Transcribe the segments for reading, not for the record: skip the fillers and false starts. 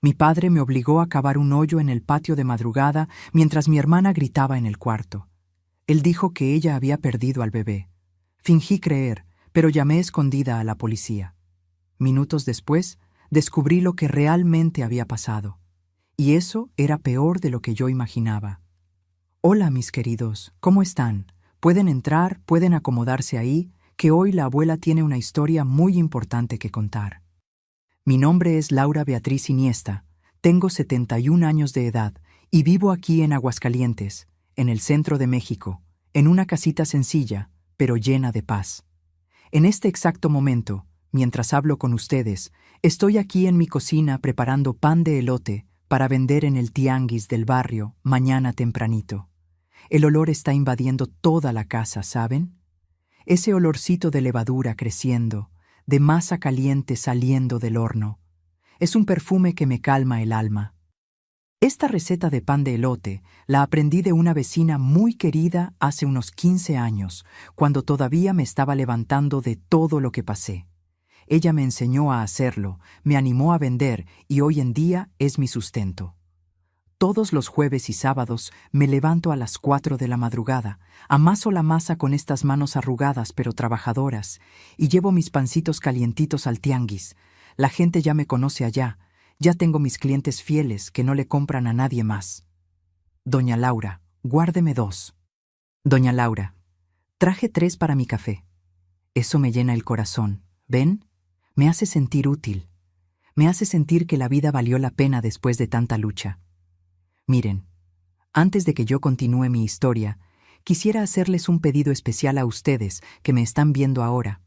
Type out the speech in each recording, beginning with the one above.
Mi padre me obligó a cavar un hoyo en el patio de madrugada mientras mi hermana gritaba en el cuarto. Él dijo que ella había perdido al bebé. Fingí creer, pero llamé escondida a la policía. Minutos después, descubrí lo que realmente había pasado. Y eso era peor de lo que yo imaginaba. Hola, mis queridos, ¿cómo están? Pueden entrar, pueden acomodarse ahí, que hoy la abuela tiene una historia muy importante que contar. Mi nombre es Laura Beatriz Iniesta, tengo 71 años de edad y vivo aquí en Aguascalientes, en el centro de México, en una casita sencilla, pero llena de paz. En este exacto momento, mientras hablo con ustedes, estoy aquí en mi cocina preparando pan de elote para vender en el tianguis del barrio mañana tempranito. El olor está invadiendo toda la casa, ¿saben? Ese olorcito de levadura creciendo, de masa caliente saliendo del horno. Es un perfume que me calma el alma. Esta receta de pan de elote la aprendí de una vecina muy querida hace unos 15 años, cuando todavía me estaba levantando de todo lo que pasé. Ella me enseñó a hacerlo, me animó a vender y hoy en día es mi sustento. Todos los jueves y sábados me levanto a las 4 de la madrugada, amaso la masa con estas manos arrugadas pero trabajadoras y llevo mis pancitos calientitos al tianguis. La gente ya me conoce allá, ya tengo mis clientes fieles que no le compran a nadie más. Doña Laura, guárdeme 2. Doña Laura, traje 3 para mi café. Eso me llena el corazón, ¿ven? Me hace sentir útil. Me hace sentir que la vida valió la pena después de tanta lucha. Miren, antes de que yo continúe mi historia, quisiera hacerles un pedido especial a ustedes que me están viendo ahora.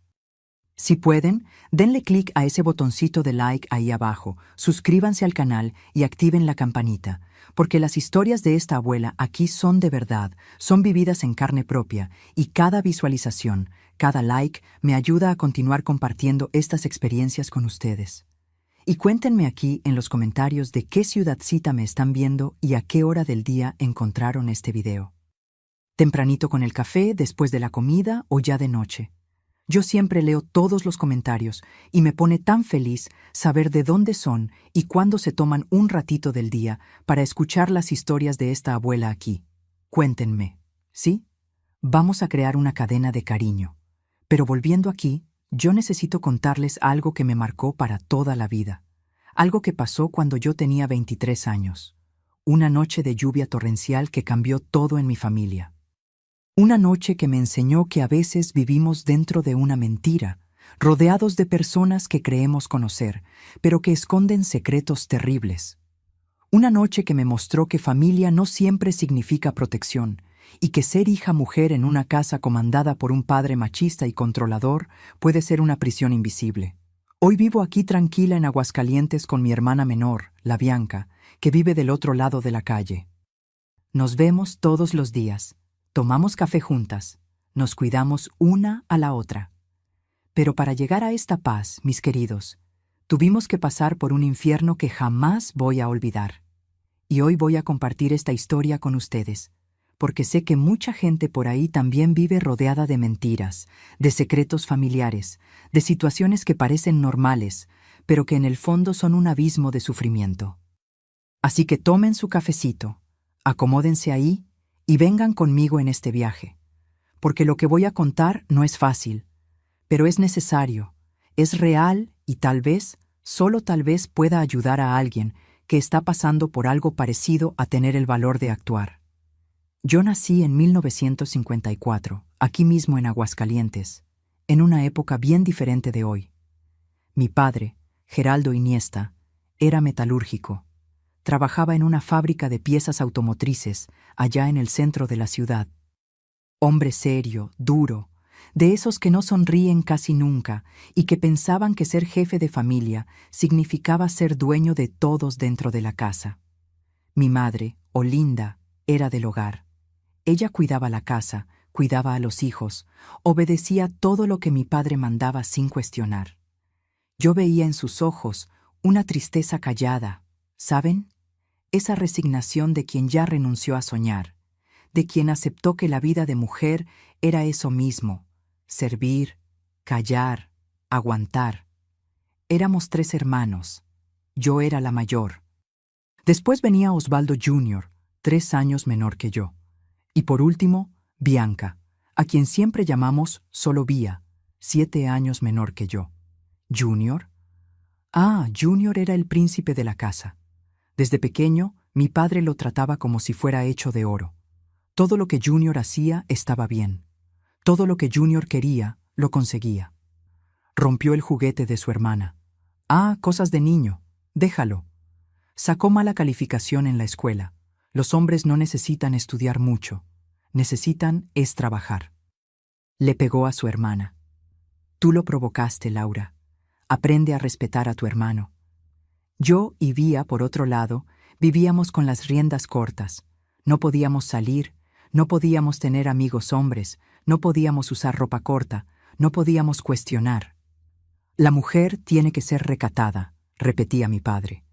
Si pueden, denle clic a ese botoncito de like ahí abajo, suscríbanse al canal y activen la campanita, porque las historias de esta abuela aquí son de verdad, son vividas en carne propia, y cada visualización, cada like me ayuda a continuar compartiendo estas experiencias con ustedes. Y cuéntenme aquí en los comentarios de qué ciudadcita me están viendo y a qué hora del día encontraron este video. ¿Tempranito con el café, después de la comida o ya de noche? Yo siempre leo todos los comentarios y me pone tan feliz saber de dónde son y cuándo se toman un ratito del día para escuchar las historias de esta abuela aquí. Cuéntenme, ¿sí? Vamos a crear una cadena de cariño. Pero volviendo aquí, yo necesito contarles algo que me marcó para toda la vida. Algo que pasó cuando yo tenía 23 años. Una noche de lluvia torrencial que cambió todo en mi familia. Una noche que me enseñó que a veces vivimos dentro de una mentira, rodeados de personas que creemos conocer, pero que esconden secretos terribles. Una noche que me mostró que familia no siempre significa protección, y que ser hija mujer en una casa comandada por un padre machista y controlador puede ser una prisión invisible. Hoy vivo aquí tranquila en Aguascalientes con mi hermana menor, la Bianca, que vive del otro lado de la calle. Nos vemos todos los días, tomamos café juntas, nos cuidamos una a la otra. Pero para llegar a esta paz, mis queridos, tuvimos que pasar por un infierno que jamás voy a olvidar. Y hoy voy a compartir esta historia con ustedes, porque sé que mucha gente por ahí también vive rodeada de mentiras, de secretos familiares, de situaciones que parecen normales, pero que en el fondo son un abismo de sufrimiento. Así que tomen su cafecito, acomódense ahí y vengan conmigo en este viaje, porque lo que voy a contar no es fácil, pero es necesario, es real y tal vez, solo tal vez pueda ayudar a alguien que está pasando por algo parecido a tener el valor de actuar. Yo nací en 1954, aquí mismo en Aguascalientes, en una época bien diferente de hoy. Mi padre, Geraldo Iniesta, era metalúrgico. Trabajaba en una fábrica de piezas automotrices allá en el centro de la ciudad. Hombre serio, duro, de esos que no sonríen casi nunca y que pensaban que ser jefe de familia significaba ser dueño de todos dentro de la casa. Mi madre, Olinda, era del hogar. Ella cuidaba la casa, cuidaba a los hijos, obedecía todo lo que mi padre mandaba sin cuestionar. Yo veía en sus ojos una tristeza callada, ¿saben? Esa resignación de quien ya renunció a soñar, de quien aceptó que la vida de mujer era eso mismo, servir, callar, aguantar. Éramos 3 hermanos. Yo era la mayor. Después venía Osvaldo Jr., 3 años menor que yo. Y por último, Bianca, a quien siempre llamamos solo Bia, 7 años menor que yo. ¿Junior? Ah, Junior era el príncipe de la casa. Desde pequeño, mi padre lo trataba como si fuera hecho de oro. Todo lo que Junior hacía estaba bien. Todo lo que Junior quería, lo conseguía. Rompió el juguete de su hermana. Ah, cosas de niño. Déjalo. Sacó mala calificación en la escuela. Los hombres no necesitan estudiar mucho. Necesitan es trabajar. Le pegó a su hermana. Tú lo provocaste, Laura. Aprende a respetar a tu hermano. Yo y Bia, por otro lado, vivíamos con las riendas cortas. No podíamos salir, no podíamos tener amigos hombres, no podíamos usar ropa corta, no podíamos cuestionar. La mujer tiene que ser recatada, repetía mi padre.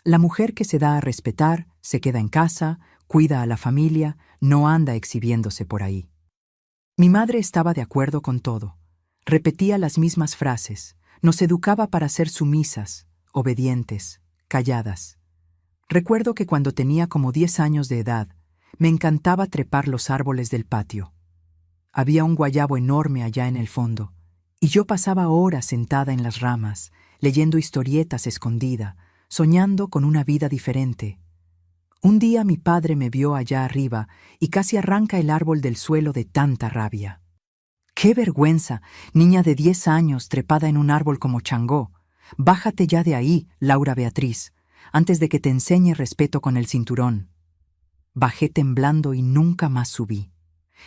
La mujer que se da a respetar, se queda en casa, cuida a la familia, no anda exhibiéndose por ahí. Mi madre estaba de acuerdo con todo. Repetía las mismas frases, nos educaba para ser sumisas, obedientes, calladas. Recuerdo que cuando tenía como 10 años de edad, me encantaba trepar los árboles del patio. Había un guayabo enorme allá en el fondo, y yo pasaba horas sentada en las ramas, leyendo historietas escondida, soñando con una vida diferente. Un día mi padre me vio allá arriba y casi arranca el árbol del suelo de tanta rabia. ¡Qué vergüenza, niña de 10 años trepada en un árbol como Changó! Bájate ya de ahí, Laura Beatriz, antes de que te enseñe respeto con el cinturón. Bajé temblando y nunca más subí.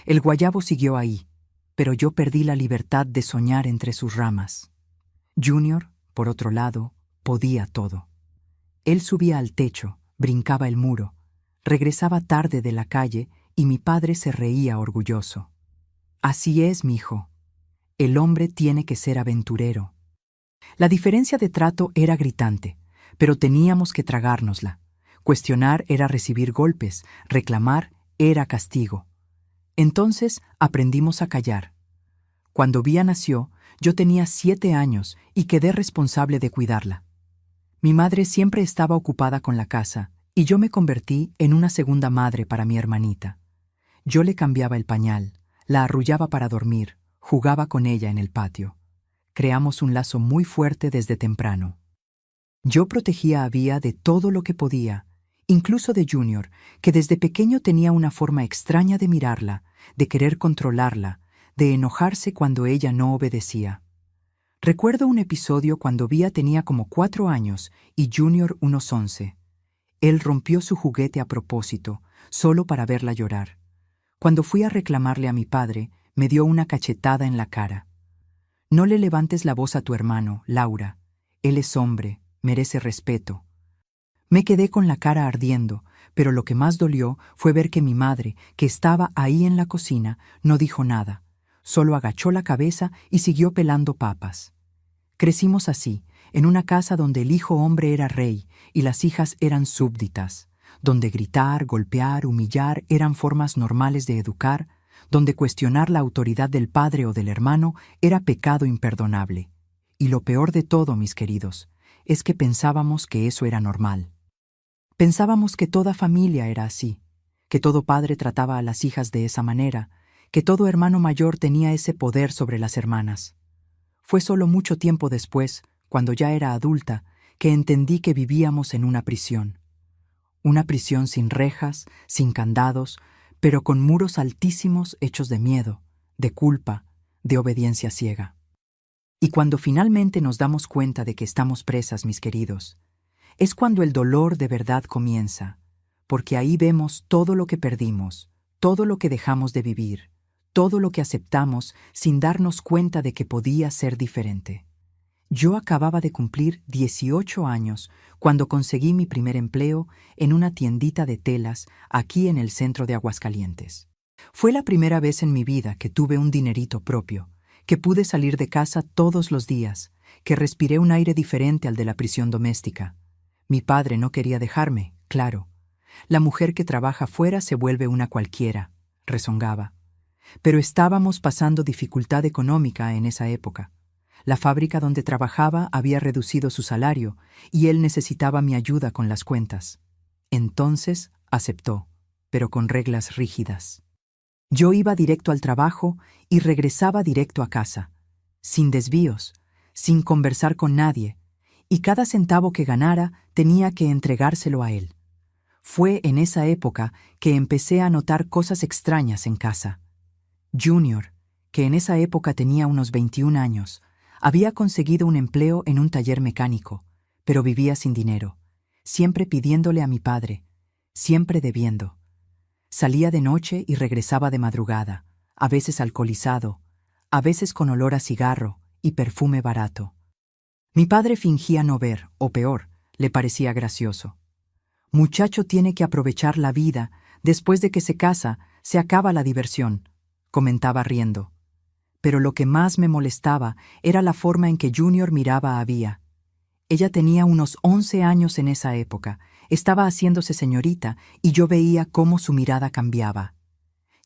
El guayabo siguió ahí, pero yo perdí la libertad de soñar entre sus ramas. Junior, por otro lado, podía todo. Él subía al techo, brincaba el muro, regresaba tarde de la calle y mi padre se reía orgulloso. Así es, mijo. El hombre tiene que ser aventurero. La diferencia de trato era gritante, pero teníamos que tragárnosla. Cuestionar era recibir golpes, reclamar era castigo. Entonces aprendimos a callar. Cuando Bia nació, yo tenía 7 años y quedé responsable de cuidarla. Mi madre siempre estaba ocupada con la casa y yo me convertí en una segunda madre para mi hermanita. Yo le cambiaba el pañal, la arrullaba para dormir, jugaba con ella en el patio. Creamos un lazo muy fuerte desde temprano. Yo protegía a Bia de todo lo que podía, incluso de Junior, que desde pequeño tenía una forma extraña de mirarla, de querer controlarla, de enojarse cuando ella no obedecía. Recuerdo un episodio cuando Bia tenía como 4 años y Junior unos 11. Él rompió su juguete a propósito, solo para verla llorar. Cuando fui a reclamarle a mi padre, me dio una cachetada en la cara. No le levantes la voz a tu hermano, Laura. Él es hombre, merece respeto. Me quedé con la cara ardiendo, pero lo que más dolió fue ver que mi madre, que estaba ahí en la cocina, no dijo nada. Solo agachó la cabeza y siguió pelando papas. Crecimos así, en una casa donde el hijo hombre era rey y las hijas eran súbditas, donde gritar, golpear, humillar eran formas normales de educar, donde cuestionar la autoridad del padre o del hermano era pecado imperdonable. Y lo peor de todo, mis queridos, es que pensábamos que eso era normal. Pensábamos que toda familia era así, que todo padre trataba a las hijas de esa manera, que todo hermano mayor tenía ese poder sobre las hermanas. Fue solo mucho tiempo después, cuando ya era adulta, que entendí que vivíamos en una prisión. Una prisión sin rejas, sin candados, pero con muros altísimos hechos de miedo, de culpa, de obediencia ciega. Y cuando finalmente nos damos cuenta de que estamos presas, mis queridos, es cuando el dolor de verdad comienza, porque ahí vemos todo lo que perdimos, todo lo que dejamos de vivir, todo lo que aceptamos sin darnos cuenta de que podía ser diferente. Yo acababa de cumplir 18 años cuando conseguí mi primer empleo en una tiendita de telas aquí en el centro de Aguascalientes. Fue la primera vez en mi vida que tuve un dinerito propio, que pude salir de casa todos los días, que respiré un aire diferente al de la prisión doméstica. Mi padre no quería dejarme, claro. La mujer que trabaja fuera se vuelve una cualquiera, rezongaba. Pero estábamos pasando dificultad económica en esa época. La fábrica donde trabajaba había reducido su salario y él necesitaba mi ayuda con las cuentas. Entonces aceptó, pero con reglas rígidas. Yo iba directo al trabajo y regresaba directo a casa, sin desvíos, sin conversar con nadie, y cada centavo que ganara tenía que entregárselo a él. Fue en esa época que empecé a notar cosas extrañas en casa. Junior, que en esa época tenía unos 21 años, había conseguido un empleo en un taller mecánico, pero vivía sin dinero, siempre pidiéndole a mi padre, siempre debiendo. Salía de noche y regresaba de madrugada, a veces alcoholizado, a veces con olor a cigarro y perfume barato. Mi padre fingía no ver, o peor, le parecía gracioso. Muchacho tiene que aprovechar la vida, después de que se casa, se acaba la diversión, comentaba riendo. Pero lo que más me molestaba era la forma en que Junior miraba a Vía. Ella tenía unos 11 años en esa época, estaba haciéndose señorita y yo veía cómo su mirada cambiaba.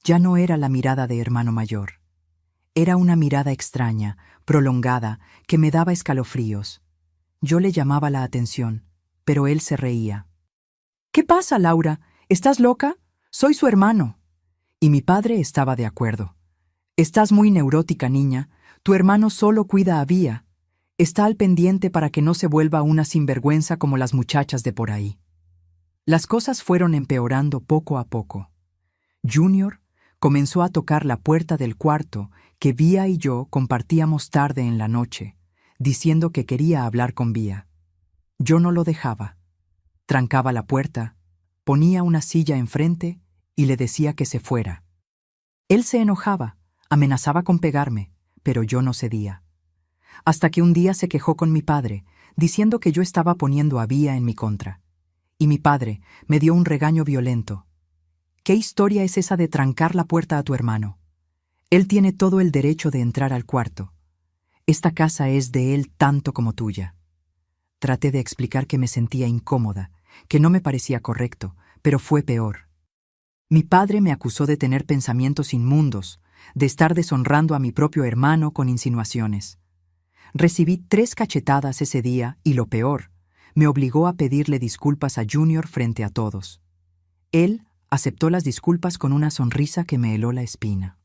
Ya no era la mirada de hermano mayor. Era una mirada extraña, prolongada, que me daba escalofríos. Yo le llamaba la atención, pero él se reía. «¿Qué pasa, Laura? ¿Estás loca? Soy su hermano». Y mi padre estaba de acuerdo. «Estás muy neurótica, niña. Tu hermano solo cuida a Vía. Está al pendiente para que no se vuelva una sinvergüenza como las muchachas de por ahí». Las cosas fueron empeorando poco a poco. Junior comenzó a tocar la puerta del cuarto que Vía y yo compartíamos tarde en la noche, diciendo que quería hablar con Vía. Yo no lo dejaba. Trancaba la puerta, ponía una silla enfrente y le decía que se fuera. Él se enojaba, amenazaba con pegarme, pero yo no cedía. Hasta que un día se quejó con mi padre, diciendo que yo estaba poniendo a Vía en mi contra. Y mi padre me dio un regaño violento. «¿Qué historia es esa de trancar la puerta a tu hermano? Él tiene todo el derecho de entrar al cuarto. Esta casa es de él tanto como tuya». Traté de explicar que me sentía incómoda, que no me parecía correcto, pero fue peor. Mi padre me acusó de tener pensamientos inmundos, de estar deshonrando a mi propio hermano con insinuaciones. Recibí 3 cachetadas ese día y lo peor, me obligó a pedirle disculpas a Junior frente a todos. Él aceptó las disculpas con una sonrisa que me heló la espina.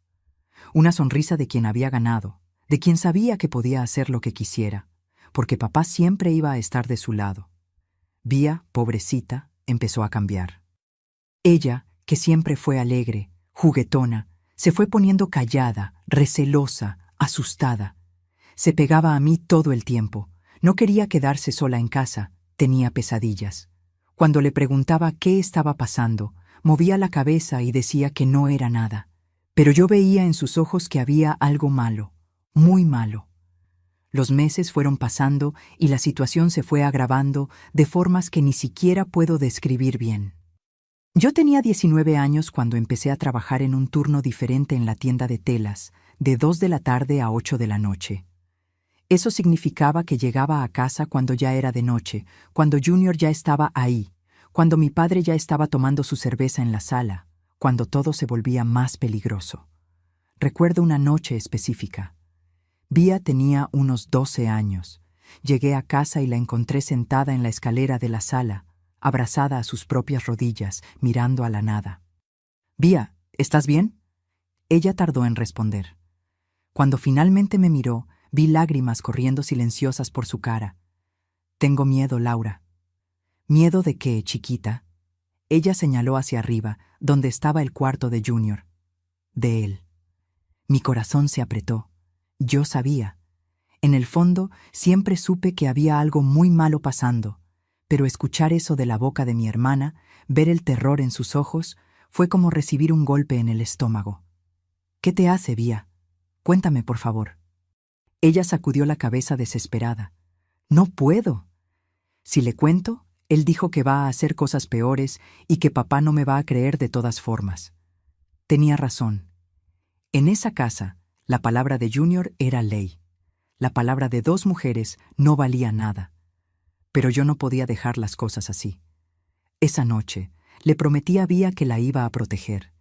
Una sonrisa de quien había ganado, de quien sabía que podía hacer lo que quisiera, porque papá siempre iba a estar de su lado. Vía, pobrecita, empezó a cambiar. Ella, que siempre fue alegre, juguetona, se fue poniendo callada, recelosa, asustada. Se pegaba a mí todo el tiempo. No quería quedarse sola en casa, tenía pesadillas. Cuando le preguntaba qué estaba pasando, movía la cabeza y decía que no era nada. Pero yo veía en sus ojos que había algo malo, muy malo. Los meses fueron pasando y la situación se fue agravando de formas que ni siquiera puedo describir bien. Yo tenía 19 años cuando empecé a trabajar en un turno diferente en la tienda de telas, de 2 de la tarde a 8 de la noche. Eso significaba que llegaba a casa cuando ya era de noche, cuando Junior ya estaba ahí, cuando mi padre ya estaba tomando su cerveza en la sala, cuando todo se volvía más peligroso. Recuerdo una noche específica. Vía tenía unos 12 años. Llegué a casa y la encontré sentada en la escalera de la sala, abrazada a sus propias rodillas, mirando a la nada. «Vía, ¿estás bien?» Ella tardó en responder. Cuando finalmente me miró, vi lágrimas corriendo silenciosas por su cara. «Tengo miedo, Laura». «¿Miedo de qué, chiquita?» Ella señaló hacia arriba, donde estaba el cuarto de Junior. «De él». Mi corazón se apretó. Yo sabía. En el fondo, siempre supe que había algo muy malo pasando, pero escuchar eso de la boca de mi hermana, ver el terror en sus ojos, fue como recibir un golpe en el estómago. «¿Qué te hace, Vía? Cuéntame, por favor». Ella sacudió la cabeza desesperada. «No puedo». Si le cuento, él dijo que va a hacer cosas peores y que papá no me va a creer de todas formas. Tenía razón. En esa casa, la palabra de Junior era ley. La palabra de 2 mujeres no valía nada. Pero yo no podía dejar las cosas así. Esa noche, le prometí a Vía que la iba a proteger,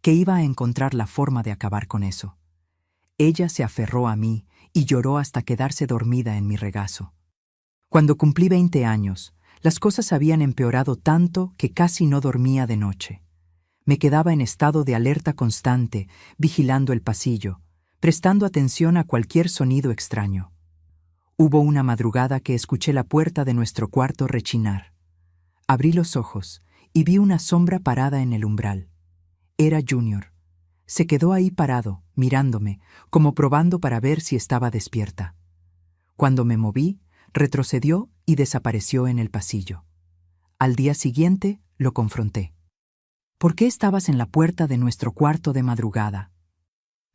que iba a encontrar la forma de acabar con eso. Ella se aferró a mí y lloró hasta quedarse dormida en mi regazo. Cuando cumplí 20 años, las cosas habían empeorado tanto que casi no dormía de noche. Me quedaba en estado de alerta constante, vigilando el pasillo, prestando atención a cualquier sonido extraño. Hubo una madrugada que escuché la puerta de nuestro cuarto rechinar. Abrí los ojos y vi una sombra parada en el umbral. Era Junior. Se quedó ahí parado, mirándome, como probando para ver si estaba despierta. Cuando me moví, retrocedió y desapareció en el pasillo. Al día siguiente, lo confronté. ¿Por qué estabas en la puerta de nuestro cuarto de madrugada?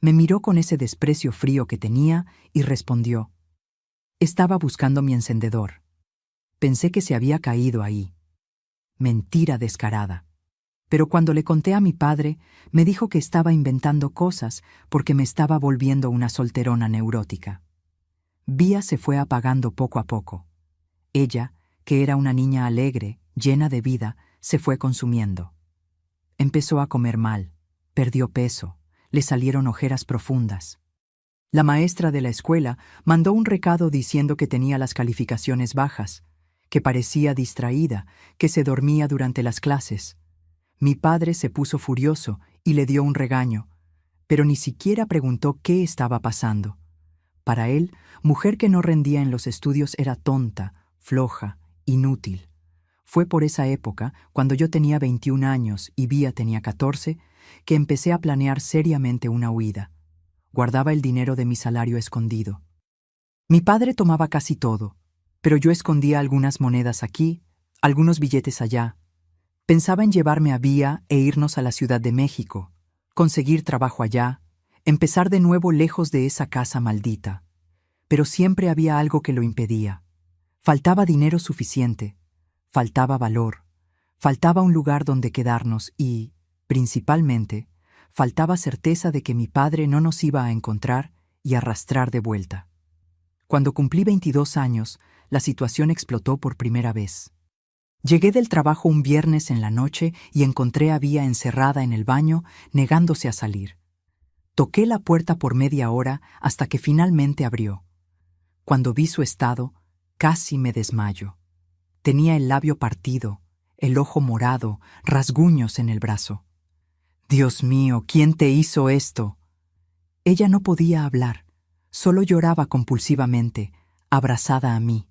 Me miró con ese desprecio frío que tenía y respondió: estaba buscando mi encendedor. Pensé que se había caído ahí. Mentira descarada. Pero cuando le conté a mi padre, me dijo que estaba inventando cosas porque me estaba volviendo una solterona neurótica. Vía se fue apagando poco a poco. Ella, que era una niña alegre, llena de vida, se fue consumiendo. Empezó a comer mal, perdió peso, le salieron ojeras profundas. La maestra de la escuela mandó un recado diciendo que tenía las calificaciones bajas, que parecía distraída, que se dormía durante las clases. Mi padre se puso furioso y le dio un regaño, pero ni siquiera preguntó qué estaba pasando. Para él, mujer que no rendía en los estudios era tonta, floja, inútil. Fue por esa época, cuando yo tenía 21 años y Vía tenía 14, que empecé a planear seriamente una huida. Guardaba el dinero de mi salario escondido. Mi padre tomaba casi todo, pero yo escondía algunas monedas aquí, algunos billetes allá. Pensaba en llevarme a Vía e irnos a la Ciudad de México, conseguir trabajo allá, empezar de nuevo lejos de esa casa maldita. Pero siempre había algo que lo impedía. Faltaba dinero suficiente, faltaba valor, faltaba un lugar donde quedarnos y, principalmente, faltaba certeza de que mi padre no nos iba a encontrar y arrastrar de vuelta. Cuando cumplí 22 años, la situación explotó por primera vez. Llegué del trabajo un viernes en la noche y encontré a Vía encerrada en el baño, negándose a salir. Toqué la puerta por media hora hasta que finalmente abrió. Cuando vi su estado, casi me desmayo. Tenía el labio partido, el ojo morado, rasguños en el brazo. «Dios mío, ¿quién te hizo esto?» Ella no podía hablar, solo lloraba compulsivamente, abrazada a mí.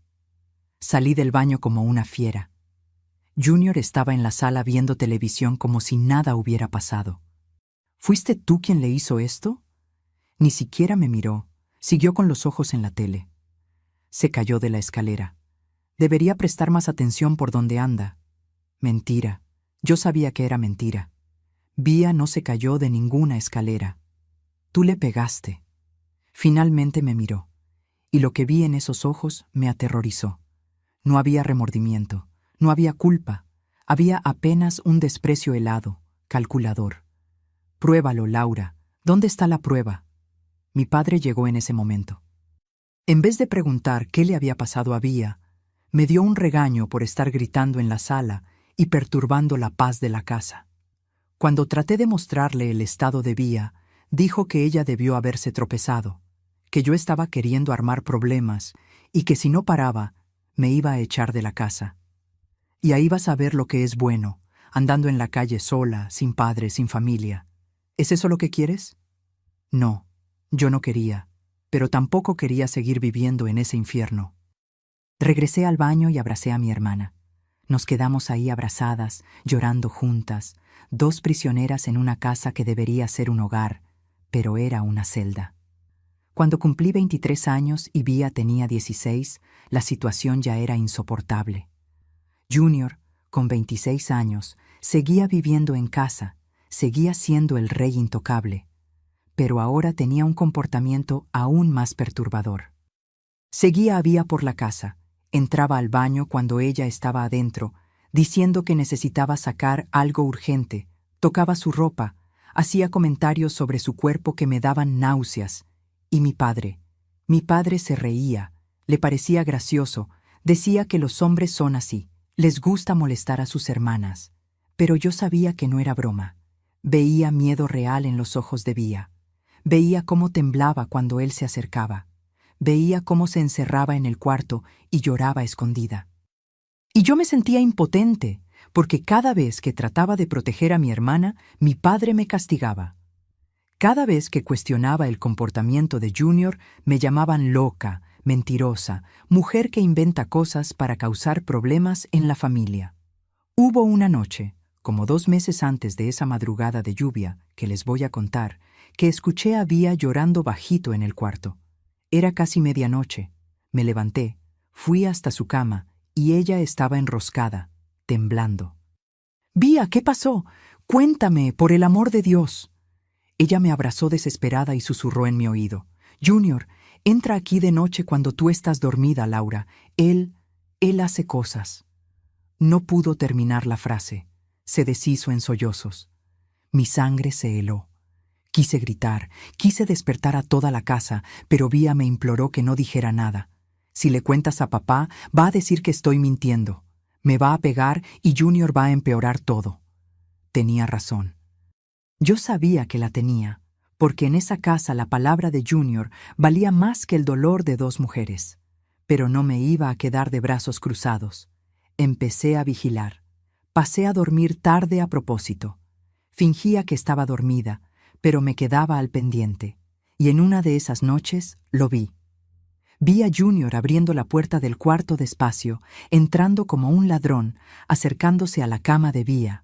Salí del baño como una fiera. Junior estaba en la sala viendo televisión como si nada hubiera pasado. «¿Fuiste tú quien le hizo esto?» Ni siquiera me miró, siguió con los ojos en la tele. Se cayó de la escalera. Debería prestar más atención por donde anda. Mentira. Yo sabía que era mentira. Vía no se cayó de ninguna escalera. Tú le pegaste. Finalmente me miró, y lo que vi en esos ojos me aterrorizó. No había remordimiento, no había culpa, había apenas un desprecio helado, calculador. «Pruébalo, Laura. ¿Dónde está la prueba?» Mi padre llegó en ese momento. En vez de preguntar qué le había pasado a Vía, me dio un regaño por estar gritando en la sala y perturbando la paz de la casa. Cuando traté de mostrarle el estado de Vía, dijo que ella debió haberse tropezado, que yo estaba queriendo armar problemas y que si no paraba, me iba a echar de la casa. Y ahí vas a ver lo que es bueno, andando en la calle sola, sin padre, sin familia. ¿Es eso lo que quieres? No, yo no quería, pero tampoco quería seguir viviendo en ese infierno. Regresé al baño y abracé a mi hermana. Nos quedamos ahí abrazadas, llorando juntas, dos prisioneras en una casa que debería ser un hogar, pero era una celda. Cuando cumplí 23 años y Vía tenía 16, la situación ya era insoportable. Junior, con 26 años, seguía viviendo en casa, seguía siendo el rey intocable, pero ahora tenía un comportamiento aún más perturbador. Seguía a Vía por la casa, entraba al baño cuando ella estaba adentro, diciendo que necesitaba sacar algo urgente, tocaba su ropa, hacía comentarios sobre su cuerpo que me daban náuseas. Y mi padre se reía, le parecía gracioso, decía que los hombres son así, les gusta molestar a sus hermanas. Pero yo sabía que no era broma. Veía miedo real en los ojos de Vía. Veía cómo temblaba cuando él se acercaba. Veía cómo se encerraba en el cuarto y lloraba escondida. Y yo me sentía impotente, porque cada vez que trataba de proteger a mi hermana, mi padre me castigaba. Cada vez que cuestionaba el comportamiento de Junior, me llamaban loca, mentirosa, mujer que inventa cosas para causar problemas en la familia. Hubo una noche, como 2 meses antes de esa madrugada de lluvia que les voy a contar, que escuché a Vía llorando bajito en el cuarto. Era casi medianoche. Me levanté, fui hasta su cama y ella estaba enroscada, temblando. «Vía, ¿qué pasó? Cuéntame, por el amor de Dios». Ella me abrazó desesperada y susurró en mi oído. «Junior, entra aquí de noche cuando tú estás dormida, Laura. Él hace cosas». No pudo terminar la frase. Se deshizo en sollozos. Mi sangre se heló. Quise gritar, quise despertar a toda la casa, pero Vía me imploró que no dijera nada. Si le cuentas a papá, va a decir que estoy mintiendo. Me va a pegar y Junior va a empeorar todo. Tenía razón. Yo sabía que la tenía, porque en esa casa la palabra de Junior valía más que el dolor de 2 mujeres. Pero no me iba a quedar de brazos cruzados. Empecé a vigilar. Pasé a dormir tarde a propósito. Fingía que estaba dormida, pero me quedaba al pendiente. Y en una de esas noches lo vi. Vi a Junior abriendo la puerta del cuarto despacio, entrando como un ladrón, acercándose a la cama de Vía.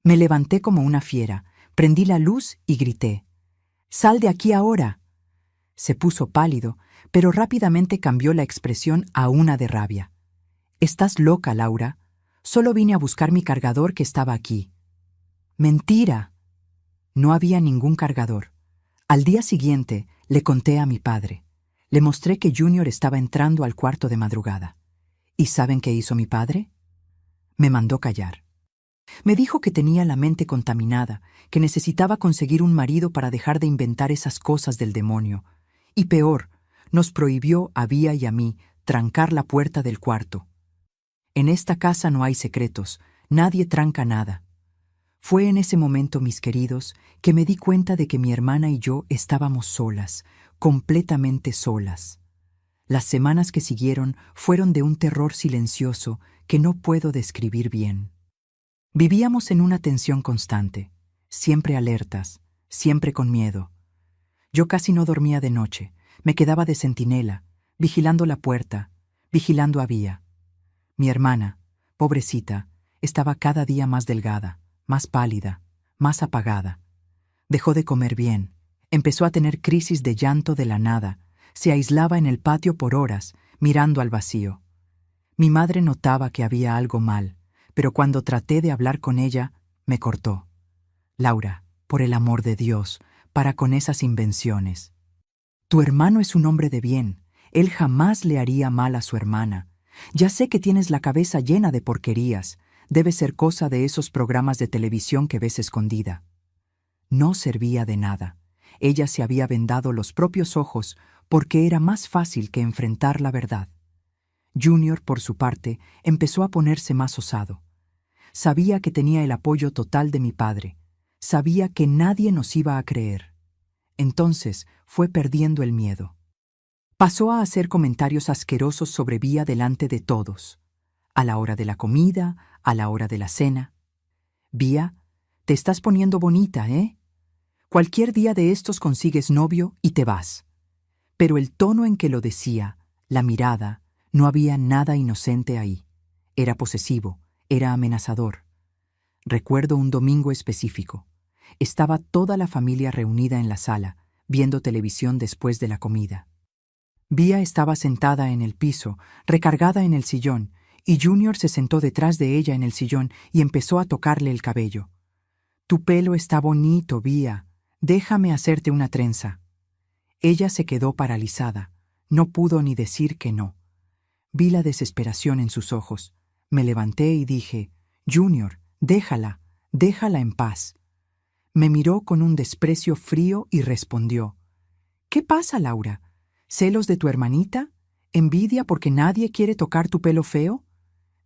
Me levanté como una fiera, prendí la luz y grité: «¡Sal de aquí ahora!». Se puso pálido, pero rápidamente cambió la expresión a una de rabia. «Estás loca, Laura. Solo vine a buscar mi cargador que estaba aquí». «¡Mentira!». No había ningún cargador. Al día siguiente le conté a mi padre. Le mostré que Junior estaba entrando al cuarto de madrugada. ¿Y saben qué hizo mi padre? Me mandó callar. Me dijo que tenía la mente contaminada, que necesitaba conseguir un marido para dejar de inventar esas cosas del demonio. Y peor, nos prohibió a Vía y a mí trancar la puerta del cuarto. En esta casa no hay secretos, nadie tranca nada. Fue en ese momento, mis queridos, que me di cuenta de que mi hermana y yo estábamos solas, completamente solas. Las semanas que siguieron fueron de un terror silencioso que no puedo describir bien. Vivíamos en una tensión constante, siempre alertas, siempre con miedo. Yo casi no dormía de noche, me quedaba de centinela, vigilando la puerta, vigilando a Vía. Mi hermana, pobrecita, estaba cada día más delgada, más pálida, más apagada. Dejó de comer bien, empezó a tener crisis de llanto de la nada, se aislaba en el patio por horas, mirando al vacío. Mi madre notaba que había algo mal, pero cuando traté de hablar con ella, me cortó. «Laura, por el amor de Dios, para con esas invenciones. Tu hermano es un hombre de bien, él jamás le haría mal a su hermana. Ya sé que tienes la cabeza llena de porquerías, debe ser cosa de esos programas de televisión que ves escondida». No servía de nada. Ella se había vendado los propios ojos porque era más fácil que enfrentar la verdad. Junior, por su parte, empezó a ponerse más osado. Sabía que tenía el apoyo total de mi padre. Sabía que nadie nos iba a creer. Entonces fue perdiendo el miedo. Pasó a hacer comentarios asquerosos sobre Vía delante de todos. A la hora de la comida, a la hora de la cena. «Vía, te estás poniendo bonita, ¿eh? Cualquier día de estos consigues novio y te vas». Pero el tono en que lo decía, la mirada, no había nada inocente ahí. Era posesivo, era amenazador. Recuerdo un domingo específico. Estaba toda la familia reunida en la sala, viendo televisión después de la comida. Vía estaba sentada en el piso, recargada en el sillón, y Junior se sentó detrás de ella en el sillón y empezó a tocarle el cabello. «Tu pelo está bonito, Vía. Déjame hacerte una trenza». Ella se quedó paralizada. No pudo ni decir que no. Vi la desesperación en sus ojos. Me levanté y dije: «Junior, déjala en paz». Me miró con un desprecio frío y respondió: «¿Qué pasa, Laura? ¿Celos de tu hermanita? ¿Envidia porque nadie quiere tocar tu pelo feo?».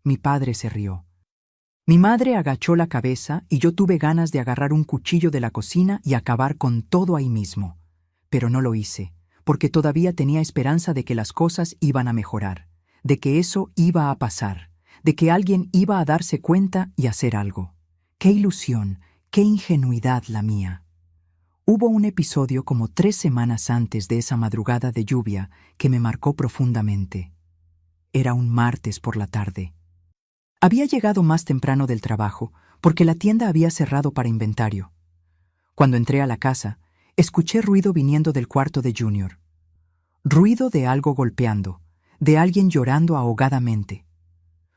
Mi padre se rió. Mi madre agachó la cabeza y yo tuve ganas de agarrar un cuchillo de la cocina y acabar con todo ahí mismo. Pero no lo hice, porque todavía tenía esperanza de que las cosas iban a mejorar, de que eso iba a pasar, de que alguien iba a darse cuenta y hacer algo. ¡Qué ilusión, qué ingenuidad la mía! Hubo un episodio como 3 semanas antes de esa madrugada de lluvia que me marcó profundamente. Era un martes por la tarde. Había llegado más temprano del trabajo porque la tienda había cerrado para inventario. Cuando entré a la casa, escuché ruido viniendo del cuarto de Junior. Ruido de algo golpeando, de alguien llorando ahogadamente.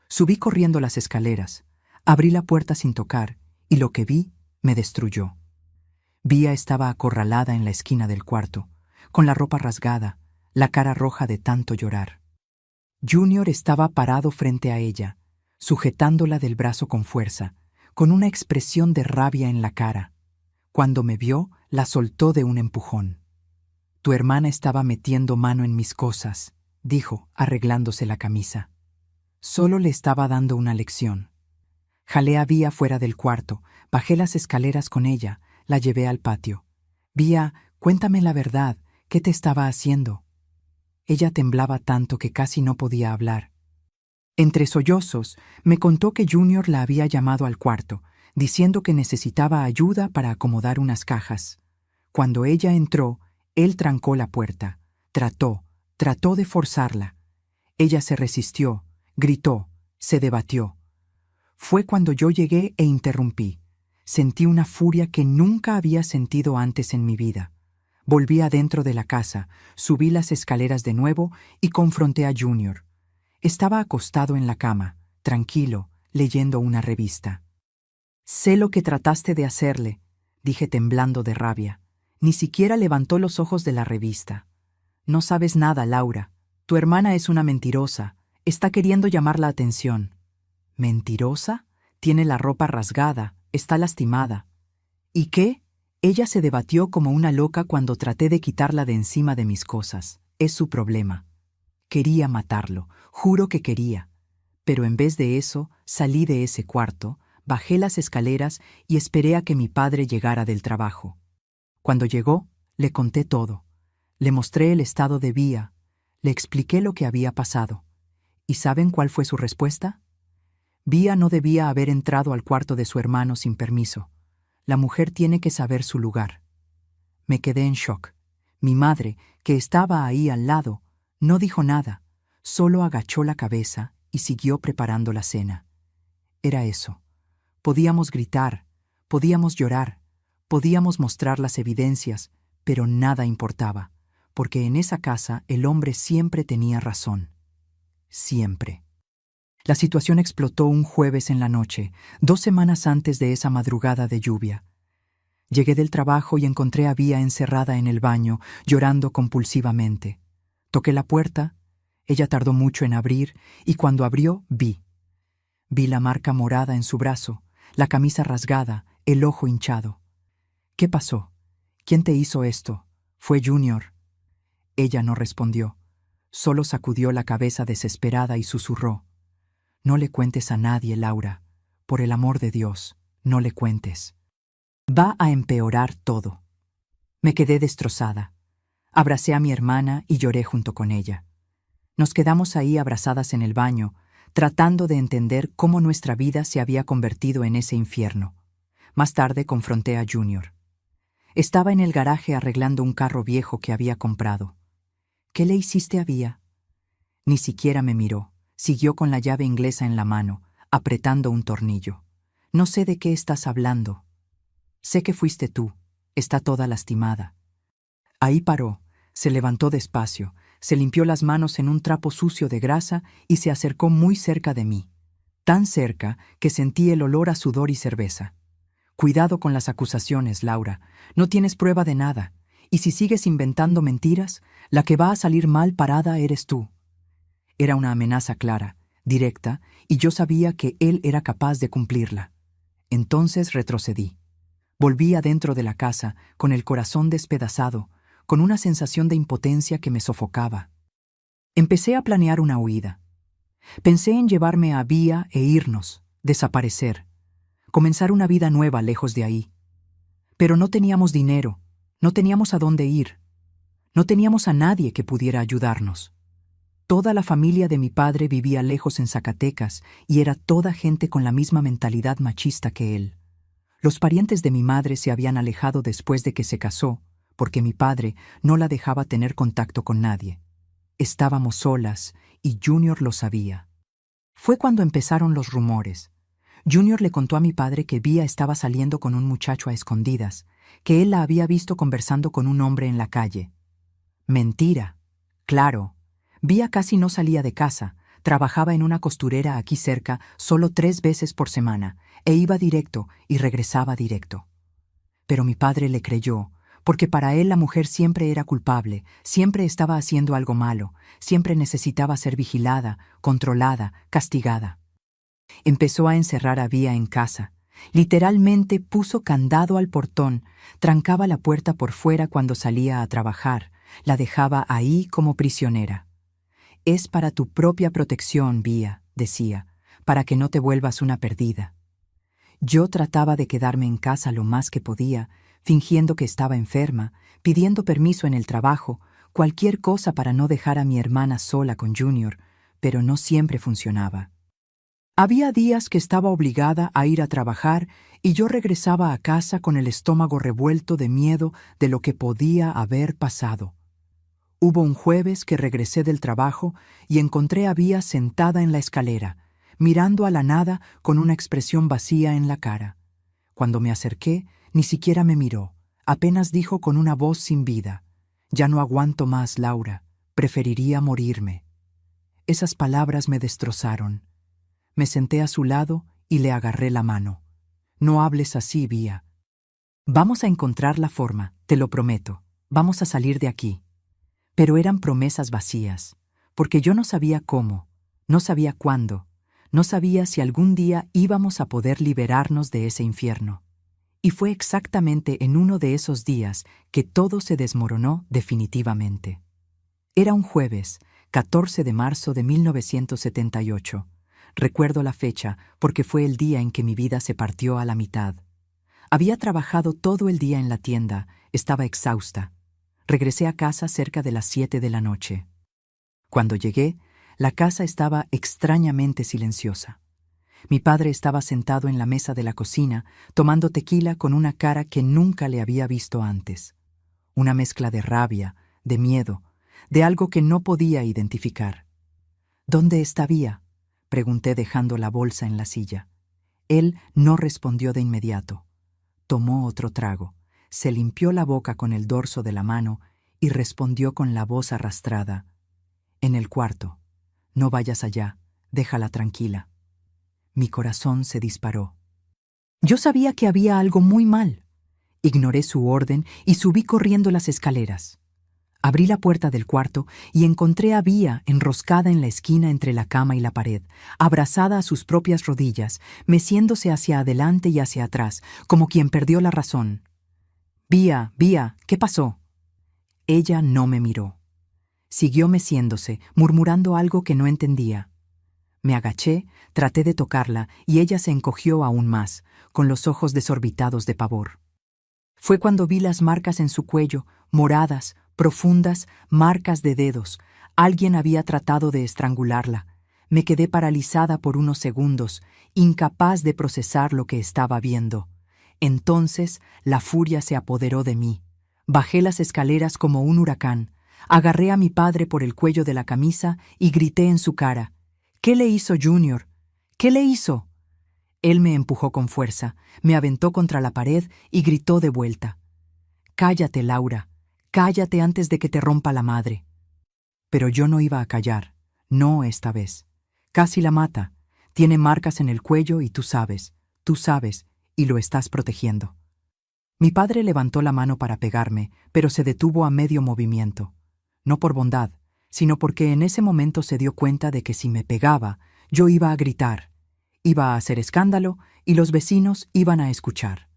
Subí corriendo las escaleras, abrí la puerta sin tocar y lo que vi me destruyó. Vía estaba acorralada en la esquina del cuarto, con la ropa rasgada, la cara roja de tanto llorar. Junior estaba parado frente a ella, sujetándola del brazo con fuerza, con una expresión de rabia en la cara. Cuando me vio, la soltó de un empujón. «Tu hermana estaba metiendo mano en mis cosas», dijo, arreglándose la camisa. Solo le estaba dando una lección. Jalé a Vía fuera del cuarto, bajé las escaleras con ella, la llevé al patio. «Vía, cuéntame la verdad, ¿qué te estaba haciendo?» Ella temblaba tanto que casi no podía hablar. Entre sollozos, me contó que Junior la había llamado al cuarto, diciendo que necesitaba ayuda para acomodar unas cajas. Cuando ella entró, él trancó la puerta. Trató de forzarla. Ella se resistió, gritó, se debatió. Fue cuando yo llegué e interrumpí. Sentí una furia que nunca había sentido antes en mi vida. Volví adentro de la casa, subí las escaleras de nuevo y confronté a Junior. Estaba acostado en la cama, tranquilo, leyendo una revista. «Sé lo que trataste de hacerle», dije temblando de rabia. Ni siquiera levantó los ojos de la revista. «No sabes nada, Laura. Tu hermana es una mentirosa. Está queriendo llamar la atención». «¿Mentirosa? Tiene la ropa rasgada, está lastimada». «¿Y qué?» Ella se debatió como una loca cuando traté de quitarla de encima de mis cosas. Es su problema. Quería matarlo, juro que quería. Pero en vez de eso, salí de ese cuarto, bajé las escaleras y esperé a que mi padre llegara del trabajo. Cuando llegó, le conté todo. Le mostré el estado de Vía, le expliqué lo que había pasado. ¿Y saben cuál fue su respuesta? Vía no debía haber entrado al cuarto de su hermano sin permiso. La mujer tiene que saber su lugar. Me quedé en shock. Mi madre, que estaba ahí al lado, no dijo nada, solo agachó la cabeza y siguió preparando la cena. Era eso. Podíamos gritar, podíamos llorar, podíamos mostrar las evidencias, pero nada importaba, porque en esa casa el hombre siempre tenía razón. Siempre. La situación explotó un jueves en la noche, 2 semanas antes de esa madrugada de lluvia. Llegué del trabajo y encontré a Vía encerrada en el baño, llorando compulsivamente. Toqué la puerta, ella tardó mucho en abrir, y cuando abrió, vi la marca morada en su brazo, la camisa rasgada, el ojo hinchado. «¿Qué pasó? ¿Quién te hizo esto? Fue Junior». Ella no respondió, solo sacudió la cabeza desesperada y susurró: «No le cuentes a nadie, Laura. Por el amor de Dios, no le cuentes. Va a empeorar todo». Me quedé destrozada. Abracé a mi hermana y lloré junto con ella. Nos quedamos ahí abrazadas en el baño, tratando de entender cómo nuestra vida se había convertido en ese infierno. Más tarde confronté a Junior. Estaba en el garaje arreglando un carro viejo que había comprado. «¿Qué le hiciste a Vía?» Ni siquiera me miró. Siguió con la llave inglesa en la mano, apretando un tornillo. «No sé de qué estás hablando». «Sé que fuiste tú. Está toda lastimada». Ahí paró, se levantó despacio, se limpió las manos en un trapo sucio de grasa y se acercó muy cerca de mí. Tan cerca que sentí el olor a sudor y cerveza. «Cuidado con las acusaciones, Laura. No tienes prueba de nada. Y si sigues inventando mentiras, la que va a salir mal parada eres tú». Era una amenaza clara, directa, y yo sabía que él era capaz de cumplirla. Entonces retrocedí. Volví adentro de la casa, con el corazón despedazado, con una sensación de impotencia que me sofocaba. Empecé a planear una huida. Pensé en llevarme a Vía e irnos, desaparecer, comenzar una vida nueva lejos de ahí. Pero no teníamos dinero, no teníamos a dónde ir. No teníamos a nadie que pudiera ayudarnos. Toda la familia de mi padre vivía lejos en Zacatecas y era toda gente con la misma mentalidad machista que él. Los parientes de mi madre se habían alejado después de que se casó, porque mi padre no la dejaba tener contacto con nadie. Estábamos solas y Junior lo sabía. Fue cuando empezaron los rumores. Junior le contó a mi padre que Vía estaba saliendo con un muchacho a escondidas, que él la había visto conversando con un hombre en la calle. Mentira. Claro. Vía casi no salía de casa, trabajaba en una costurera aquí cerca solo 3 veces por semana, e iba directo y regresaba directo. Pero mi padre le creyó, porque para él la mujer siempre era culpable, siempre estaba haciendo algo malo, siempre necesitaba ser vigilada, controlada, castigada. Empezó a encerrar a Vía en casa. Literalmente puso candado al portón, trancaba la puerta por fuera cuando salía a trabajar, la dejaba ahí como prisionera. Es para tu propia protección, Vía, decía, para que no te vuelvas una perdida. Yo trataba de quedarme en casa lo más que podía, fingiendo que estaba enferma, pidiendo permiso en el trabajo, cualquier cosa para no dejar a mi hermana sola con Junior, pero no siempre funcionaba. Había días que estaba obligada a ir a trabajar y yo regresaba a casa con el estómago revuelto de miedo de lo que podía haber pasado. Hubo un jueves que regresé del trabajo y encontré a Vía sentada en la escalera, mirando a la nada con una expresión vacía en la cara. Cuando me acerqué, ni siquiera me miró, apenas dijo con una voz sin vida: «Ya no aguanto más, Laura, preferiría morirme». Esas palabras me destrozaron. Me senté a su lado y le agarré la mano. «No hables así, Vía. Vamos a encontrar la forma, te lo prometo. Vamos a salir de aquí». Pero eran promesas vacías, porque yo no sabía cómo, no sabía cuándo, no sabía si algún día íbamos a poder liberarnos de ese infierno. Y fue exactamente en uno de esos días que todo se desmoronó definitivamente. Era un jueves, 14 de marzo de 1978. Recuerdo la fecha porque fue el día en que mi vida se partió a la mitad. Había trabajado todo el día en la tienda, estaba exhausta. Regresé a casa cerca de las 7 de la noche. Cuando llegué, la casa estaba extrañamente silenciosa. Mi padre estaba sentado en la mesa de la cocina, tomando tequila con una cara que nunca le había visto antes. Una mezcla de rabia, de miedo, de algo que no podía identificar. «¿Dónde está Vía?», pregunté dejando la bolsa en la silla. Él no respondió de inmediato. Tomó otro trago. Se limpió la boca con el dorso de la mano y respondió con la voz arrastrada: «En el cuarto. No vayas allá, déjala tranquila». Mi corazón se disparó. Yo sabía que había algo muy mal. Ignoré su orden y subí corriendo las escaleras. Abrí la puerta del cuarto y encontré a Vía enroscada en la esquina entre la cama y la pared, abrazada a sus propias rodillas, meciéndose hacia adelante y hacia atrás, como quien perdió la razón. «Vía, Vía, ¿qué pasó?». Ella no me miró. Siguió meciéndose, murmurando algo que no entendía. Me agaché, traté de tocarla y ella se encogió aún más, con los ojos desorbitados de pavor. Fue cuando vi las marcas en su cuello, moradas, profundas, marcas de dedos. Alguien había tratado de estrangularla. Me quedé paralizada por unos segundos, incapaz de procesar lo que estaba viendo. Entonces la furia se apoderó de mí. Bajé las escaleras como un huracán. Agarré a mi padre por el cuello de la camisa y grité en su cara: «¿Qué le hizo Junior? ¿Qué le hizo?». Él me empujó con fuerza, me aventó contra la pared y gritó de vuelta: «Cállate, Laura, cállate antes de que te rompa la madre». Pero yo no iba a callar, no esta vez. Casi la mata. Tiene marcas en el cuello y tú sabes, y lo estás protegiendo. Mi padre levantó la mano para pegarme, pero se detuvo a medio movimiento. No por bondad, sino porque en ese momento se dio cuenta de que si me pegaba, yo iba a gritar, iba a hacer escándalo y los vecinos iban a escuchar.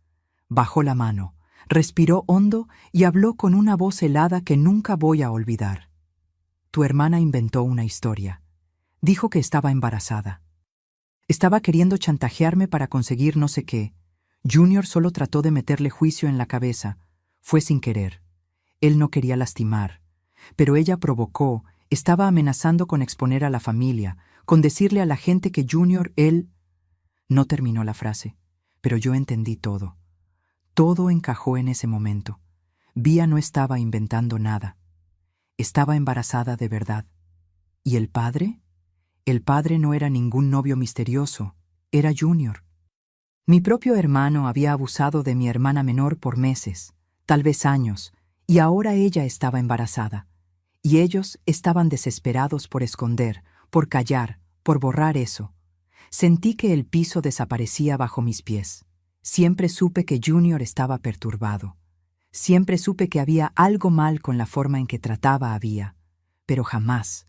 Bajó la mano, respiró hondo y habló con una voz helada que nunca voy a olvidar. «Tu hermana inventó una historia. Dijo que estaba embarazada. Estaba queriendo chantajearme para conseguir no sé qué. Junior solo trató de meterle juicio en la cabeza. Fue sin querer. Él no quería lastimar, pero ella provocó, estaba amenazando con exponer a la familia, con decirle a la gente que Junior, él... No terminó la frase, pero yo entendí todo. Todo encajó en ese momento. Vía no estaba inventando nada. Estaba embarazada de verdad. ¿Y el padre? El padre no era ningún novio misterioso, era Junior. Mi propio hermano había abusado de mi hermana menor por meses, tal vez años, y ahora ella estaba embarazada. Y ellos estaban desesperados por esconder, por callar, por borrar eso. Sentí que el piso desaparecía bajo mis pies. Siempre supe que Junior estaba perturbado. Siempre supe que había algo mal con la forma en que trataba a Vía, pero jamás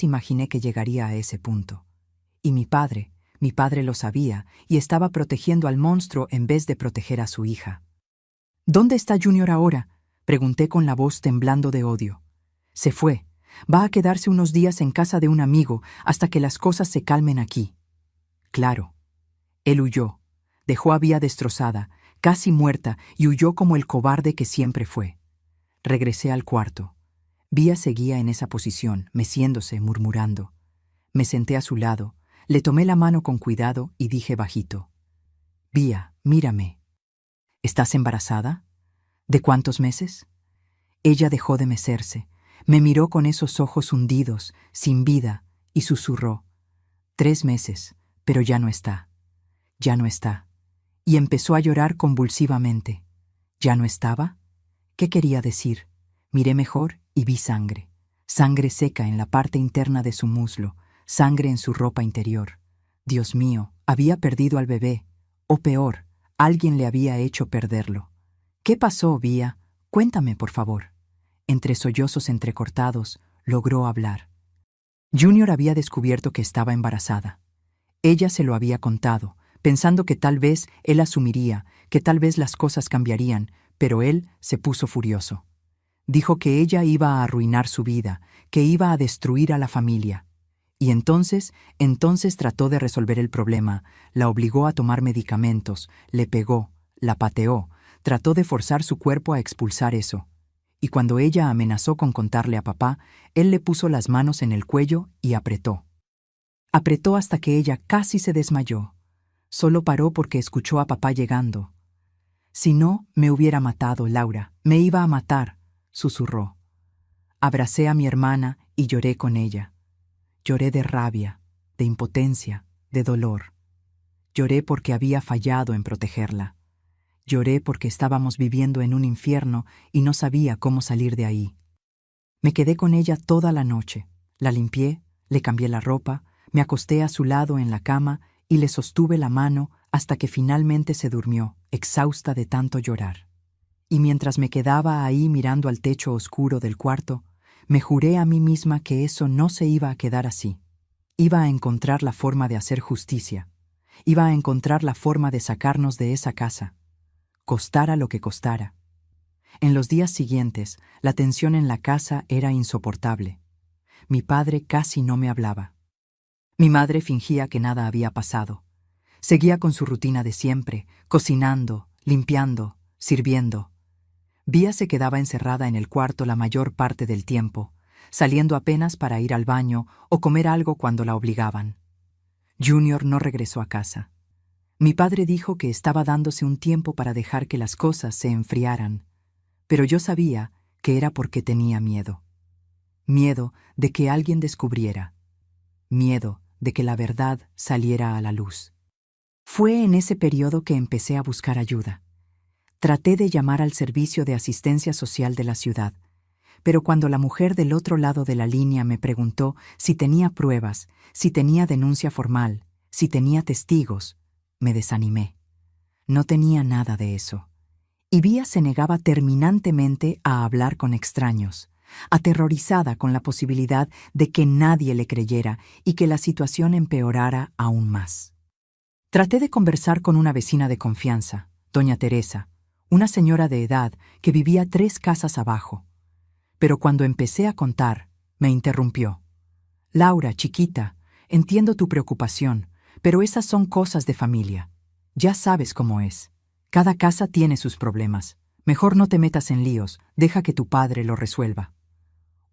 imaginé que llegaría a ese punto. Y mi padre lo sabía y estaba protegiendo al monstruo en vez de proteger a su hija. ¿Dónde está Junior ahora?, pregunté con la voz temblando de odio. Se fue. Va a quedarse unos días en casa de un amigo hasta que las cosas se calmen aquí. Claro. Él huyó. Dejó a Vía destrozada, casi muerta, y huyó como el cobarde que siempre fue. Regresé al cuarto. Vía seguía en esa posición, meciéndose, murmurando. Me senté a su lado, le tomé la mano con cuidado y dije bajito: Vía, mírame. ¿Estás embarazada? ¿De cuántos meses? Ella dejó de mecerse, me miró con esos ojos hundidos, sin vida, y susurró: 3 meses, pero ya no está. Ya no está. Y empezó a llorar convulsivamente. ¿Ya no estaba? ¿Qué quería decir? Miré mejor y vi sangre. Sangre seca en la parte interna de su muslo, sangre en su ropa interior. Dios mío, había perdido al bebé. O peor, alguien le había hecho perderlo. ¿Qué pasó, Vía? Cuéntame, por favor. Entre sollozos entrecortados, logró hablar. Junior había descubierto que estaba embarazada. Ella se lo había contado, pensando que tal vez él asumiría, que tal vez las cosas cambiarían, pero él se puso furioso. Dijo que ella iba a arruinar su vida, que iba a destruir a la familia. Y entonces trató de resolver el problema, la obligó a tomar medicamentos, le pegó, la pateó, trató de forzar su cuerpo a expulsar eso. Y cuando ella amenazó con contarle a papá, él le puso las manos en el cuello y apretó. Apretó hasta que ella casi se desmayó. Solo paró porque escuchó a papá llegando. Si no, me hubiera matado, Laura, me iba a matar, susurró. Abracé a mi hermana y lloré con ella. Lloré de rabia, de impotencia, de dolor. Lloré porque había fallado en protegerla. Lloré porque estábamos viviendo en un infierno y no sabía cómo salir de ahí. Me quedé con ella toda la noche. La limpié, le cambié la ropa, me acosté a su lado en la cama y le sostuve la mano hasta que finalmente se durmió, exhausta de tanto llorar. Y mientras me quedaba ahí mirando al techo oscuro del cuarto, me juré a mí misma que eso no se iba a quedar así. Iba a encontrar la forma de hacer justicia. Iba a encontrar la forma de sacarnos de esa casa. Costara lo que costara. En los días siguientes, la tensión en la casa era insoportable. Mi padre casi no me hablaba. Mi madre fingía que nada había pasado. Seguía con su rutina de siempre, cocinando, limpiando, sirviendo. Vía se quedaba encerrada en el cuarto la mayor parte del tiempo, saliendo apenas para ir al baño o comer algo cuando la obligaban. Junior no regresó a casa. Mi padre dijo que estaba dándose un tiempo para dejar que las cosas se enfriaran, pero yo sabía que era porque tenía miedo. Miedo de que alguien descubriera. Miedo de que la verdad saliera a la luz. Fue en ese periodo que empecé a buscar ayuda. Traté de llamar al servicio de asistencia social de la ciudad, pero cuando la mujer del otro lado de la línea me preguntó si tenía pruebas, si tenía denuncia formal, si tenía testigos, me desanimé. No tenía nada de eso. Y Vía se negaba terminantemente a hablar con extraños, aterrorizada con la posibilidad de que nadie le creyera y que la situación empeorara aún más. Traté de conversar con una vecina de confianza, doña Teresa, una señora de edad que vivía 3 casas abajo. Pero cuando empecé a contar, me interrumpió. Laura, chiquita, entiendo tu preocupación, pero esas son cosas de familia. Ya sabes cómo es. Cada casa tiene sus problemas. Mejor no te metas en líos, deja que tu padre lo resuelva.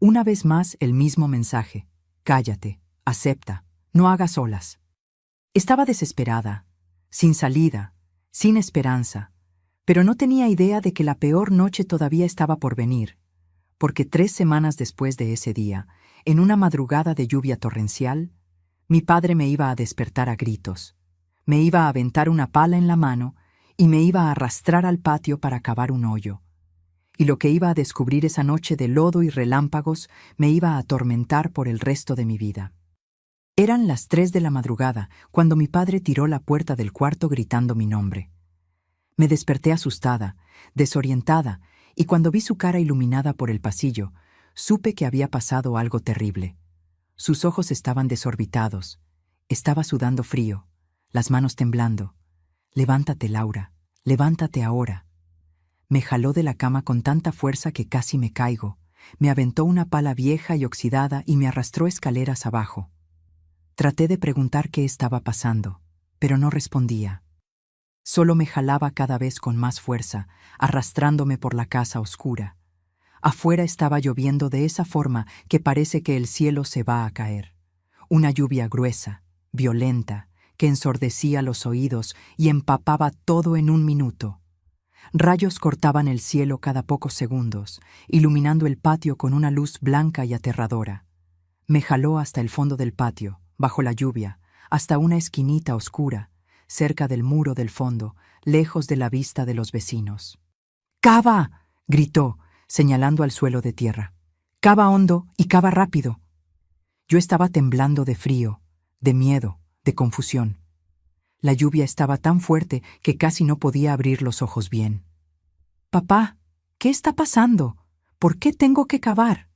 Una vez más el mismo mensaje: cállate, acepta, no hagas olas. Estaba desesperada, sin salida, sin esperanza, pero no tenía idea de que la peor noche todavía estaba por venir, porque 3 semanas después de ese día, en una madrugada de lluvia torrencial, mi padre me iba a despertar a gritos, me iba a aventar una pala en la mano y me iba a arrastrar al patio para cavar un hoyo. Y lo que iba a descubrir esa noche de lodo y relámpagos me iba a atormentar por el resto de mi vida. Eran las 3 de la madrugada cuando mi padre tiró la puerta del cuarto gritando mi nombre. Me desperté asustada, desorientada, y cuando vi su cara iluminada por el pasillo, supe que había pasado algo terrible. Sus ojos estaban desorbitados, estaba sudando frío, las manos temblando. «Levántate, Laura, levántate ahora». Me jaló de la cama con tanta fuerza que casi me caigo, me aventó una pala vieja y oxidada y me arrastró escaleras abajo. Traté de preguntar qué estaba pasando, pero no respondía. Solo me jalaba cada vez con más fuerza, arrastrándome por la casa oscura. Afuera estaba lloviendo de esa forma que parece que el cielo se va a caer. Una lluvia gruesa, violenta, que ensordecía los oídos y empapaba todo en un minuto. Rayos cortaban el cielo cada pocos segundos, iluminando el patio con una luz blanca y aterradora. Me jaló hasta el fondo del patio, bajo la lluvia, hasta una esquinita oscura, cerca del muro del fondo, lejos de la vista de los vecinos. «¡Cava!», gritó, señalando al suelo de tierra. «Cava hondo y cava rápido». Yo estaba temblando de frío, de miedo, de confusión. La lluvia estaba tan fuerte que casi no podía abrir los ojos bien. «Papá, ¿qué está pasando? ¿Por qué tengo que cavar?».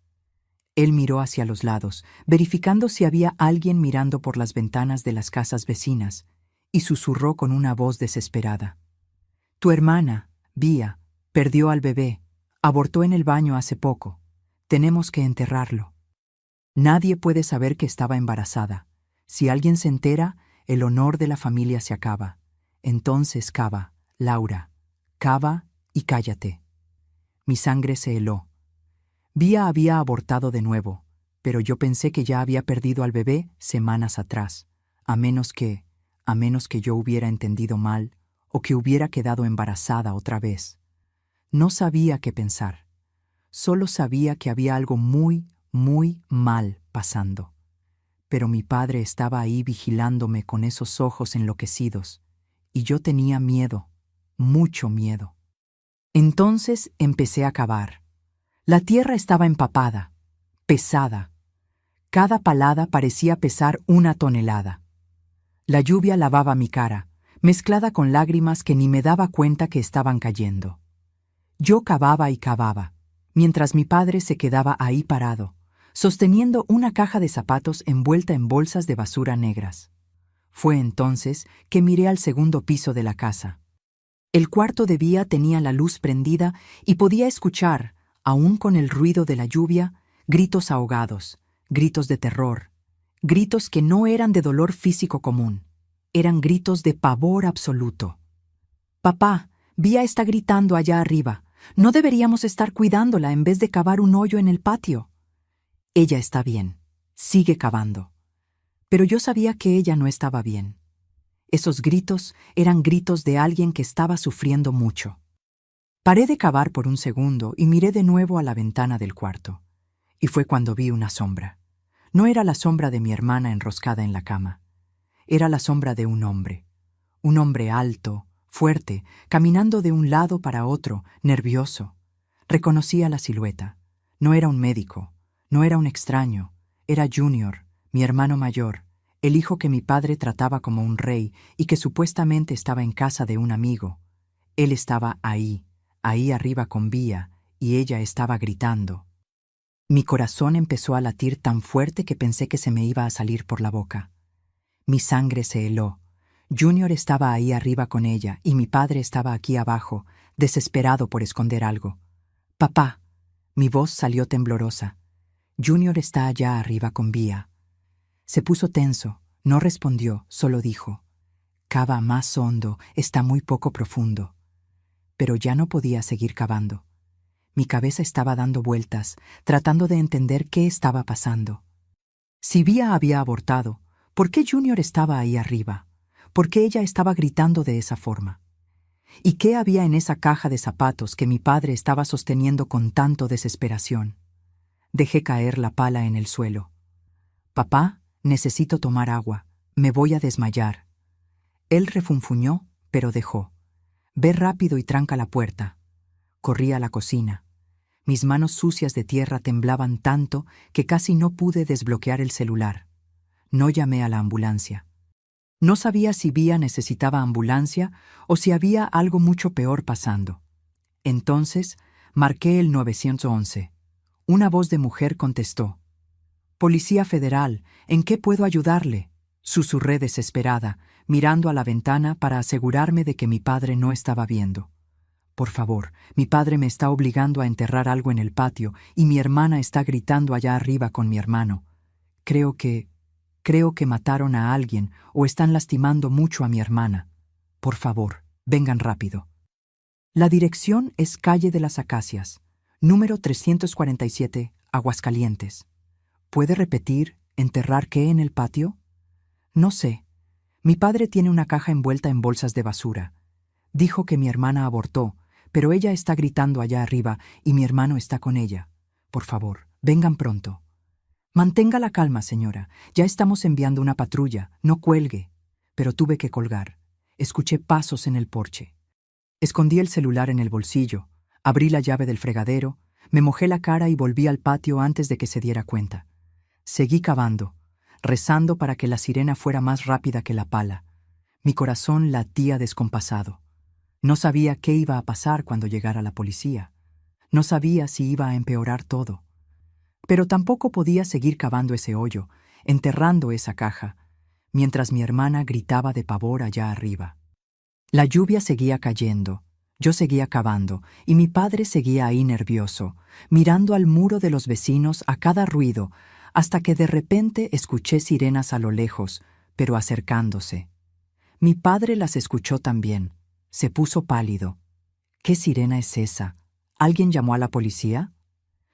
Él miró hacia los lados, verificando si había alguien mirando por las ventanas de las casas vecinas, y susurró con una voz desesperada: «Tu hermana, Vía, perdió al bebé. Abortó en el baño hace poco. Tenemos que enterrarlo. Nadie puede saber que estaba embarazada. Si alguien se entera, el honor de la familia se acaba. Entonces cava, Laura, cava y cállate». Mi sangre se heló. Vía había abortado de nuevo, pero yo pensé que ya había perdido al bebé semanas atrás, a menos que yo hubiera entendido mal o que hubiera quedado embarazada otra vez. No sabía qué pensar. Solo sabía que había algo muy, muy mal pasando. Pero mi padre estaba ahí vigilándome con esos ojos enloquecidos, y yo tenía miedo, mucho miedo. Entonces empecé a cavar. La tierra estaba empapada, pesada. Cada palada parecía pesar 1 tonelada. La lluvia lavaba mi cara, mezclada con lágrimas que ni me daba cuenta que estaban cayendo. Yo cavaba y cavaba, mientras mi padre se quedaba ahí parado, sosteniendo una caja de zapatos envuelta en bolsas de basura negras. Fue entonces que miré al segundo piso de la casa. El cuarto de Vía tenía la luz prendida y podía escuchar, aún con el ruido de la lluvia, gritos ahogados, gritos de terror, gritos que no eran de dolor físico común, eran gritos de pavor absoluto. «Papá, Vía está gritando allá arriba. ¿No deberíamos estar cuidándola en vez de cavar un hoyo en el patio?». «Ella está bien. Sigue cavando». Pero yo sabía que ella no estaba bien. Esos gritos eran gritos de alguien que estaba sufriendo mucho. Paré de cavar por un segundo y miré de nuevo a la ventana del cuarto. Y fue cuando vi una sombra. No era la sombra de mi hermana enroscada en la cama. Era la sombra de un hombre alto, fuerte, caminando de un lado para otro, nervioso. Reconocía la silueta. No era un médico, no era un extraño, era Junior, mi hermano mayor, el hijo que mi padre trataba como un rey y que supuestamente estaba en casa de un amigo. Él estaba ahí arriba con Vía, y ella estaba gritando. Mi corazón empezó a latir tan fuerte que pensé que se me iba a salir por la boca. Mi sangre se heló. Junior estaba ahí arriba con ella y mi padre estaba aquí abajo, desesperado por esconder algo. «Papá», mi voz salió temblorosa. «Junior está allá arriba con Vía». Se puso tenso, no respondió, solo dijo: «Cava más hondo, está muy poco profundo». Pero ya no podía seguir cavando. Mi cabeza estaba dando vueltas, tratando de entender qué estaba pasando. Si Vía había abortado, ¿por qué Junior estaba ahí arriba? ¿Por qué ella estaba gritando de esa forma? ¿Y qué había en esa caja de zapatos que mi padre estaba sosteniendo con tanto desesperación? Dejé caer la pala en el suelo. «Papá, necesito tomar agua. Me voy a desmayar». Él refunfuñó, pero dejó. «Ve rápido y tranca la puerta». Corrí a la cocina. Mis manos sucias de tierra temblaban tanto que casi no pude desbloquear el celular. No llamé a la ambulancia. No sabía si Vía necesitaba ambulancia o si había algo mucho peor pasando. Entonces, marqué el 911. Una voz de mujer contestó. «Policía Federal, ¿en qué puedo ayudarle?», susurré desesperada, mirando a la ventana para asegurarme de que mi padre no estaba viendo. «Por favor, mi padre me está obligando a enterrar algo en el patio y mi hermana está gritando allá arriba con mi hermano. Creo que mataron a alguien o están lastimando mucho a mi hermana. Por favor, vengan rápido». La dirección es Calle de las Acacias, número 347, Aguascalientes. ¿Puede repetir, enterrar qué en el patio? No sé. Mi padre tiene una caja envuelta en bolsas de basura. Dijo que mi hermana abortó, pero ella está gritando allá arriba y mi hermano está con ella. Por favor, vengan pronto. Mantenga la calma, señora. Ya estamos enviando una patrulla. No cuelgue. Pero tuve que colgar. Escuché pasos en el porche. Escondí el celular en el bolsillo, abrí la llave del fregadero, me mojé la cara y volví al patio antes de que se diera cuenta. Seguí cavando, rezando para que la sirena fuera más rápida que la pala. Mi corazón latía descompasado. No sabía qué iba a pasar cuando llegara la policía. No sabía si iba a empeorar todo. Pero tampoco podía seguir cavando ese hoyo, enterrando esa caja, mientras mi hermana gritaba de pavor allá arriba. La lluvia seguía cayendo, yo seguía cavando, y mi padre seguía ahí nervioso, mirando al muro de los vecinos a cada ruido, hasta que de repente escuché sirenas a lo lejos, pero acercándose. Mi padre las escuchó también. Se puso pálido. ¿Qué sirena es esa? ¿Alguien llamó a la policía?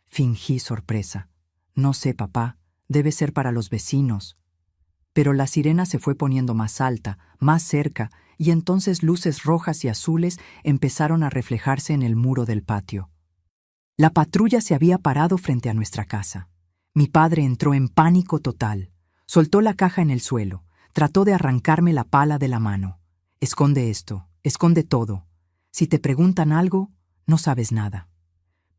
Fingí sorpresa. No sé, papá, debe ser para los vecinos. Pero la sirena se fue poniendo más alta, más cerca, y entonces luces rojas y azules empezaron a reflejarse en el muro del patio. La patrulla se había parado frente a nuestra casa. Mi padre entró en pánico total. Soltó la caja en el suelo. Trató de arrancarme la pala de la mano. «Esconde esto, esconde todo. Si te preguntan algo, no sabes nada».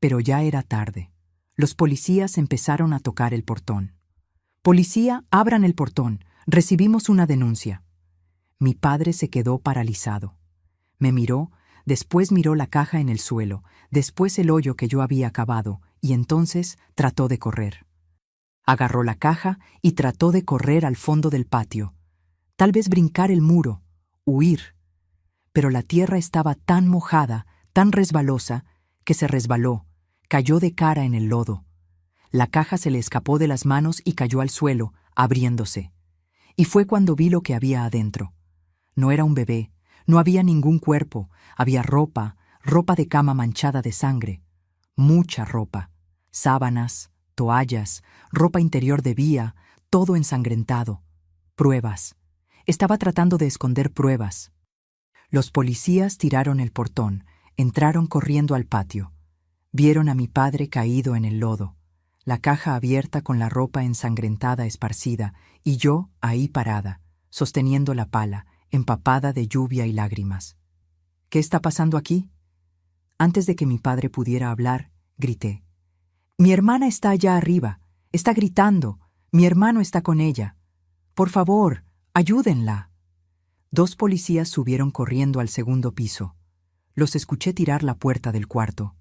Pero ya era tarde. Los policías empezaron a tocar el portón. «Policía, abran el portón. Recibimos una denuncia». Mi padre se quedó paralizado. Me miró, después miró la caja en el suelo, después el hoyo que yo había cavado, y entonces trató de correr. Agarró la caja y trató de correr al fondo del patio. Tal vez brincar el muro, huir. Pero la tierra estaba tan mojada, tan resbalosa, que se resbaló, cayó de cara en el lodo. La caja se le escapó de las manos y cayó al suelo, abriéndose. Y fue cuando vi lo que había adentro. No era un bebé, no había ningún cuerpo, había ropa de cama manchada de sangre. Mucha ropa, sábanas, toallas, ropa interior de Vía, todo ensangrentado. Pruebas. Estaba tratando de esconder pruebas. Los policías tiraron el portón, entraron corriendo al patio. Vieron a mi padre caído en el lodo, la caja abierta con la ropa ensangrentada esparcida, y yo ahí parada, sosteniendo la pala, empapada de lluvia y lágrimas. «¿Qué está pasando aquí?». Antes de que mi padre pudiera hablar, grité. «Mi hermana está allá arriba, está gritando, mi hermano está con ella. Por favor, ayúdenla». 2 policías subieron corriendo al segundo piso. Los escuché tirar la puerta del cuarto.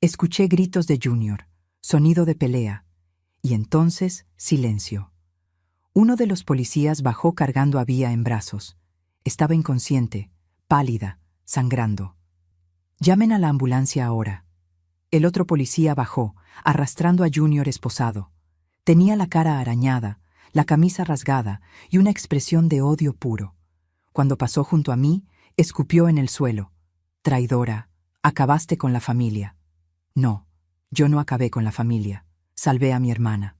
Escuché gritos de Junior, sonido de pelea, y entonces silencio. Uno de los policías bajó cargando a Vía en brazos. Estaba inconsciente, pálida, sangrando. «Llamen a la ambulancia ahora». El otro policía bajó, arrastrando a Junior esposado. Tenía la cara arañada, la camisa rasgada y una expresión de odio puro. Cuando pasó junto a mí, escupió en el suelo. «Traidora, acabaste con la familia». No, yo no acabé con la familia. Salvé a mi hermana.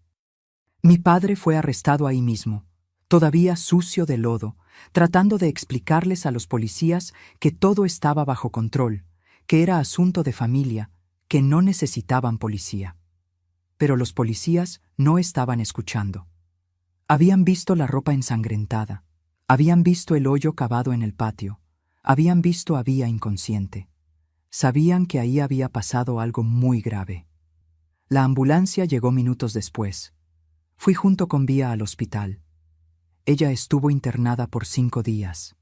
Mi padre fue arrestado ahí mismo, todavía sucio de lodo, tratando de explicarles a los policías que todo estaba bajo control, que era asunto de familia, que no necesitaban policía. Pero los policías no estaban escuchando. Habían visto la ropa ensangrentada, habían visto el hoyo cavado en el patio, habían visto a Vía inconsciente. Sabían que ahí había pasado algo muy grave. La ambulancia llegó minutos después. Fui junto con Vía al hospital. Ella estuvo internada por 5 días.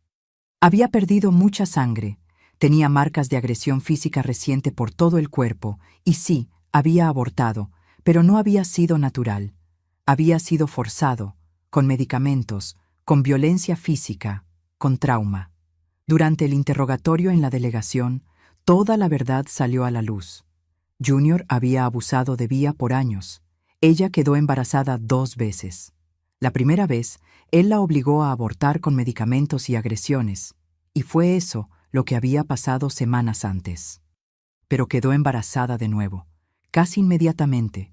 Había perdido mucha sangre, tenía marcas de agresión física reciente por todo el cuerpo, y sí, había abortado, pero no había sido natural. Había sido forzado, con medicamentos, con violencia física, con trauma. Durante el interrogatorio en la delegación, toda la verdad salió a la luz. Junior había abusado de Vía por años. Ella quedó embarazada 2 veces. La primera vez, él la obligó a abortar con medicamentos y agresiones, y fue eso lo que había pasado semanas antes. Pero quedó embarazada de nuevo, casi inmediatamente,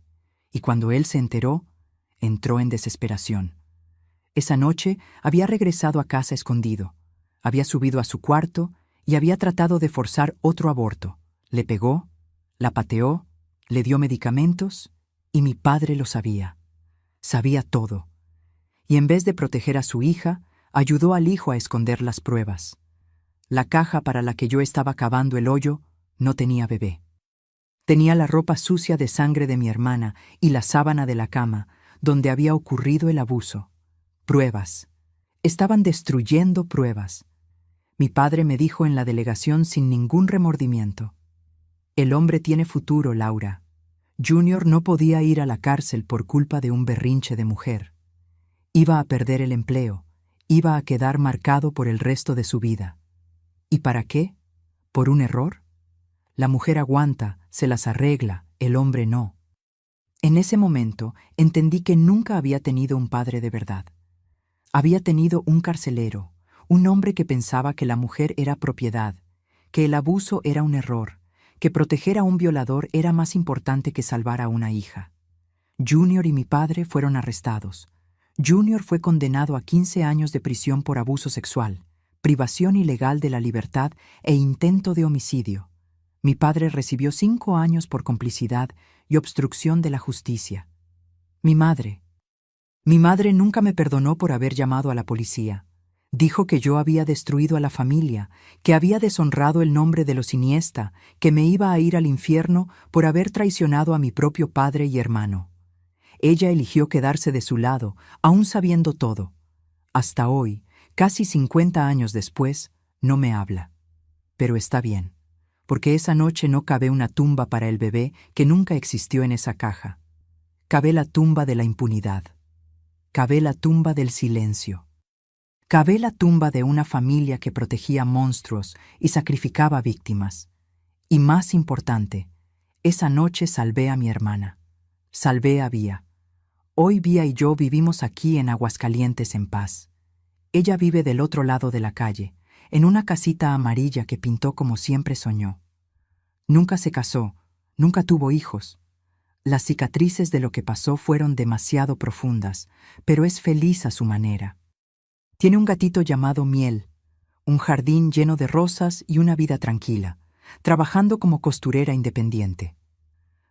y cuando él se enteró, entró en desesperación. Esa noche había regresado a casa escondido, había subido a su cuarto y había tratado de forzar otro aborto. Le pegó, la pateó, le dio medicamentos, y mi padre lo sabía. Sabía todo. Y en vez de proteger a su hija, ayudó al hijo a esconder las pruebas. La caja para la que yo estaba cavando el hoyo no tenía bebé. Tenía la ropa sucia de sangre de mi hermana y la sábana de la cama, donde había ocurrido el abuso. Pruebas. Estaban destruyendo pruebas. Mi padre me dijo en la delegación sin ningún remordimiento: «El hombre tiene futuro, Laura. Junior no podía ir a la cárcel por culpa de un berrinche de mujer. Iba a perder el empleo, iba a quedar marcado por el resto de su vida. ¿Y para qué? ¿Por un error? La mujer aguanta, se las arregla, el hombre no». En ese momento entendí que nunca había tenido un padre de verdad. Había tenido un carcelero, un hombre que pensaba que la mujer era propiedad, que el abuso era un error, que proteger a un violador era más importante que salvar a una hija. Junior y mi padre fueron arrestados. Junior fue condenado a 15 años de prisión por abuso sexual, privación ilegal de la libertad e intento de homicidio. Mi padre recibió 5 años por complicidad y obstrucción de la justicia. Mi madre nunca me perdonó por haber llamado a la policía. Dijo que yo había destruido a la familia, que había deshonrado el nombre de los Iniesta, que me iba a ir al infierno por haber traicionado a mi propio padre y hermano. Ella eligió quedarse de su lado, aún sabiendo todo. Hasta hoy, casi 50 años después, no me habla. Pero está bien, porque esa noche no cavé una tumba para el bebé que nunca existió en esa caja. Cavé la tumba de la impunidad. Cavé la tumba del silencio. Cavé la tumba de una familia que protegía monstruos y sacrificaba víctimas. Y más importante, esa noche salvé a mi hermana. Salvé a Vía. Hoy Vía y yo vivimos aquí en Aguascalientes en paz. Ella vive del otro lado de la calle, en una casita amarilla que pintó como siempre soñó. Nunca se casó, nunca tuvo hijos. Las cicatrices de lo que pasó fueron demasiado profundas, pero es feliz a su manera. Tiene un gatito llamado Miel, un jardín lleno de rosas y una vida tranquila, trabajando como costurera independiente.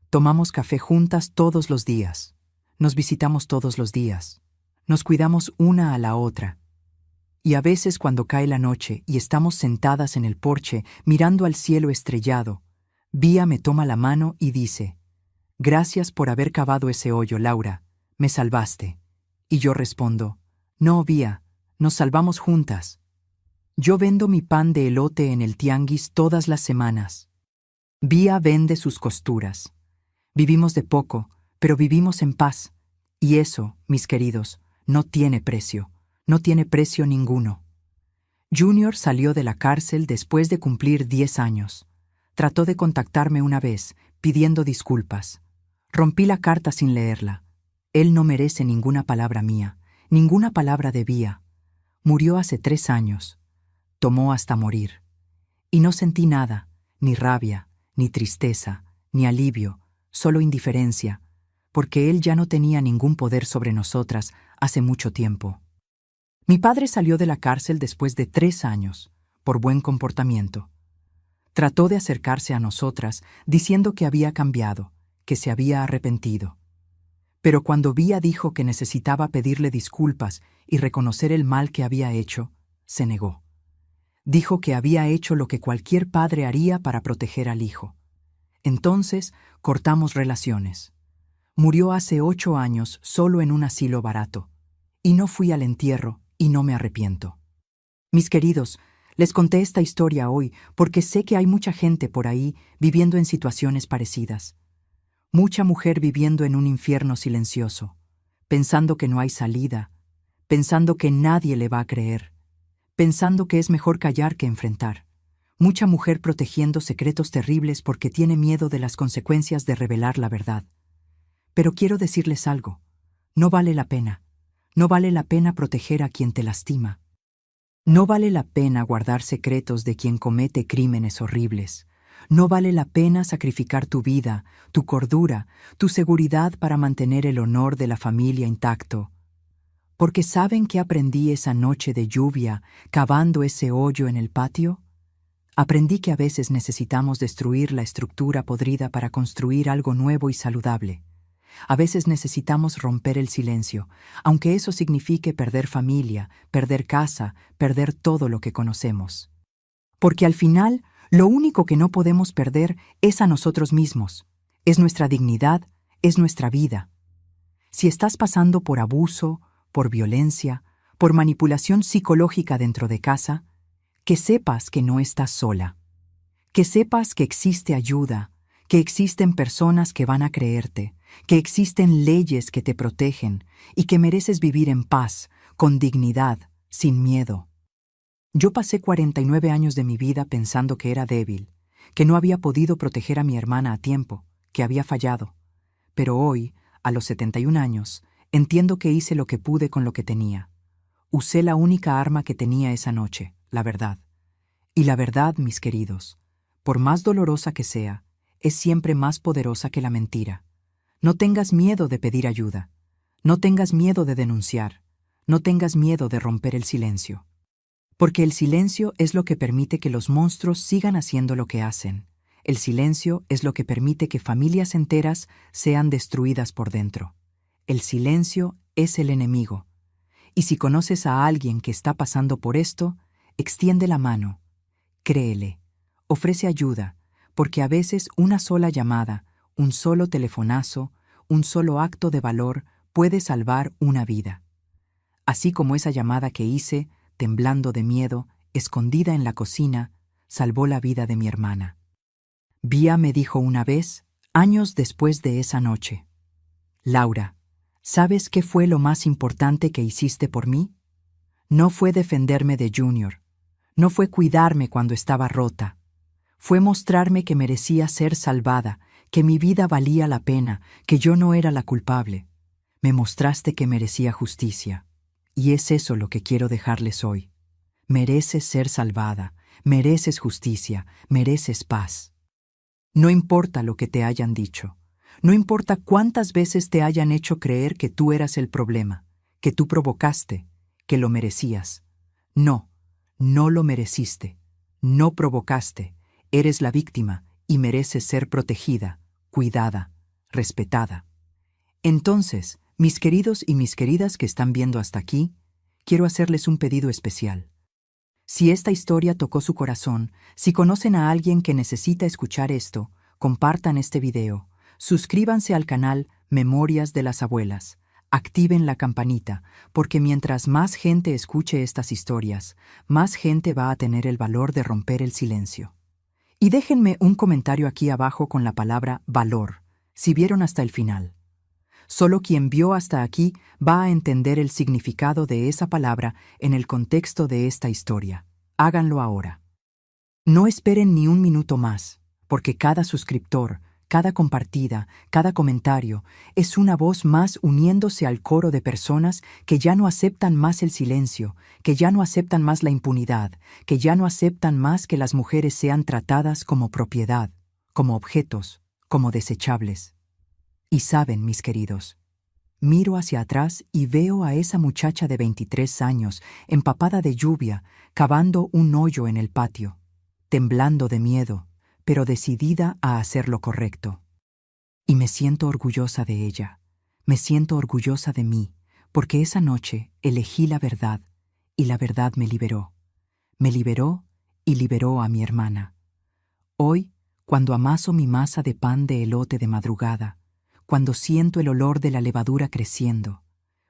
Tomamos café juntas todos los días. Nos visitamos todos los días. Nos cuidamos una a la otra. Y a veces cuando cae la noche y estamos sentadas en el porche mirando al cielo estrellado, Vía me toma la mano y dice: «Gracias por haber cavado ese hoyo, Laura. Me salvaste». Y yo respondo: «No, Vía, nos salvamos juntas». Yo vendo mi pan de elote en el tianguis todas las semanas. Vía vende sus costuras. Vivimos de poco, pero vivimos en paz. Y eso, mis queridos, no tiene precio. No tiene precio ninguno. Junior salió de la cárcel después de cumplir 10 años. Trató de contactarme una vez, pidiendo disculpas. Rompí la carta sin leerla. Él no merece ninguna palabra mía, ninguna palabra de Vía. Murió hace 3 años. Tomó hasta morir. Y no sentí nada, ni rabia, ni tristeza, ni alivio, solo indiferencia, porque él ya no tenía ningún poder sobre nosotras hace mucho tiempo. Mi padre salió de la cárcel después de 3 años, por buen comportamiento. Trató de acercarse a nosotras diciendo que había cambiado, que se había arrepentido. Pero cuando Vía dijo que necesitaba pedirle disculpas y reconocer el mal que había hecho, se negó. Dijo que había hecho lo que cualquier padre haría para proteger al hijo. Entonces cortamos relaciones. Murió hace 8 años solo en un asilo barato, y no fui al entierro y no me arrepiento. Mis queridos, les conté esta historia hoy porque sé que hay mucha gente por ahí viviendo en situaciones parecidas. Mucha mujer viviendo en un infierno silencioso, pensando que no hay salida, pensando que nadie le va a creer, pensando que es mejor callar que enfrentar. Mucha mujer protegiendo secretos terribles porque tiene miedo de las consecuencias de revelar la verdad. Pero quiero decirles algo, no vale la pena. No vale la pena proteger a quien te lastima. No vale la pena guardar secretos de quien comete crímenes horribles. No vale la pena sacrificar tu vida, tu cordura, tu seguridad para mantener el honor de la familia intacto. Porque ¿saben qué aprendí esa noche de lluvia cavando ese hoyo en el patio? Aprendí que a veces necesitamos destruir la estructura podrida para construir algo nuevo y saludable. A veces necesitamos romper el silencio, aunque eso signifique perder familia, perder casa, perder todo lo que conocemos. Porque al final, lo único que no podemos perder es a nosotros mismos, es nuestra dignidad, es nuestra vida. Si estás pasando por abuso, por violencia, por manipulación psicológica dentro de casa, que sepas que no estás sola, que sepas que existe ayuda, que existen personas que van a creerte, que existen leyes que te protegen y que mereces vivir en paz, con dignidad, sin miedo. Yo pasé 49 años de mi vida pensando que era débil, que no había podido proteger a mi hermana a tiempo, que había fallado. Pero hoy, a los 71 años, entiendo que hice lo que pude con lo que tenía. Usé la única arma que tenía esa noche, la verdad. Y la verdad, mis queridos, por más dolorosa que sea, es siempre más poderosa que la mentira. No tengas miedo de pedir ayuda. No tengas miedo de denunciar. No tengas miedo de romper el silencio. Porque el silencio es lo que permite que los monstruos sigan haciendo lo que hacen. El silencio es lo que permite que familias enteras sean destruidas por dentro. El silencio es el enemigo. Y si conoces a alguien que está pasando por esto, extiende la mano. Créele. Ofrece ayuda, porque a veces una sola llamada, un solo telefonazo, un solo acto de valor puede salvar una vida. Así como esa llamada que hice, temblando de miedo, escondida en la cocina, salvó la vida de mi hermana. Vía me dijo una vez, años después de esa noche: Laura, ¿sabes qué fue lo más importante que hiciste por mí? No fue defenderme de Junior, no fue cuidarme cuando estaba rota, fue mostrarme que merecía ser salvada, que mi vida valía la pena, que yo no era la culpable. Me mostraste que merecía justicia. Y es eso lo que quiero dejarles hoy. Mereces ser salvada, mereces justicia, mereces paz. No importa lo que te hayan dicho, no importa cuántas veces te hayan hecho creer que tú eras el problema, que tú provocaste, que lo merecías. No, no lo mereciste, no provocaste, eres la víctima y mereces ser protegida, cuidada, respetada. Entonces, mis queridos y mis queridas que están viendo hasta aquí, quiero hacerles un pedido especial. Si esta historia tocó su corazón, si conocen a alguien que necesita escuchar esto, compartan este video, suscríbanse al canal Memorias de las Abuelas, activen la campanita, porque mientras más gente escuche estas historias, más gente va a tener el valor de romper el silencio. Y déjenme un comentario aquí abajo con la palabra valor, si vieron hasta el final. Solo quien vio hasta aquí va a entender el significado de esa palabra en el contexto de esta historia. Háganlo ahora. No esperen ni un minuto más, porque cada suscriptor, cada compartida, cada comentario es una voz más uniéndose al coro de personas que ya no aceptan más el silencio, que ya no aceptan más la impunidad, que ya no aceptan más que las mujeres sean tratadas como propiedad, como objetos, como desechables. Y saben, mis queridos, miro hacia atrás y veo a esa muchacha de 23 años, empapada de lluvia, cavando un hoyo en el patio, temblando de miedo, pero decidida a hacer lo correcto. Y me siento orgullosa de ella, me siento orgullosa de mí, porque esa noche elegí la verdad, y la verdad me liberó. Me liberó y liberó a mi hermana. Hoy, cuando amaso mi masa de pan de elote de madrugada, cuando siento el olor de la levadura creciendo,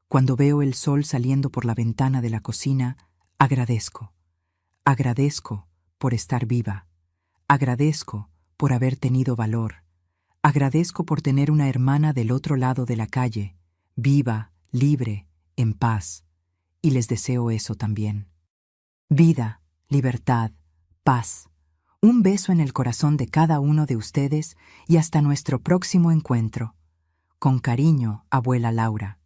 cuando veo el sol saliendo por la ventana de la cocina, agradezco. Agradezco por estar viva. Agradezco por haber tenido valor. Agradezco por tener una hermana del otro lado de la calle, viva, libre, en paz. Y les deseo eso también. Vida, libertad, paz. Un beso en el corazón de cada uno de ustedes y hasta nuestro próximo encuentro. Con cariño, abuela Laura.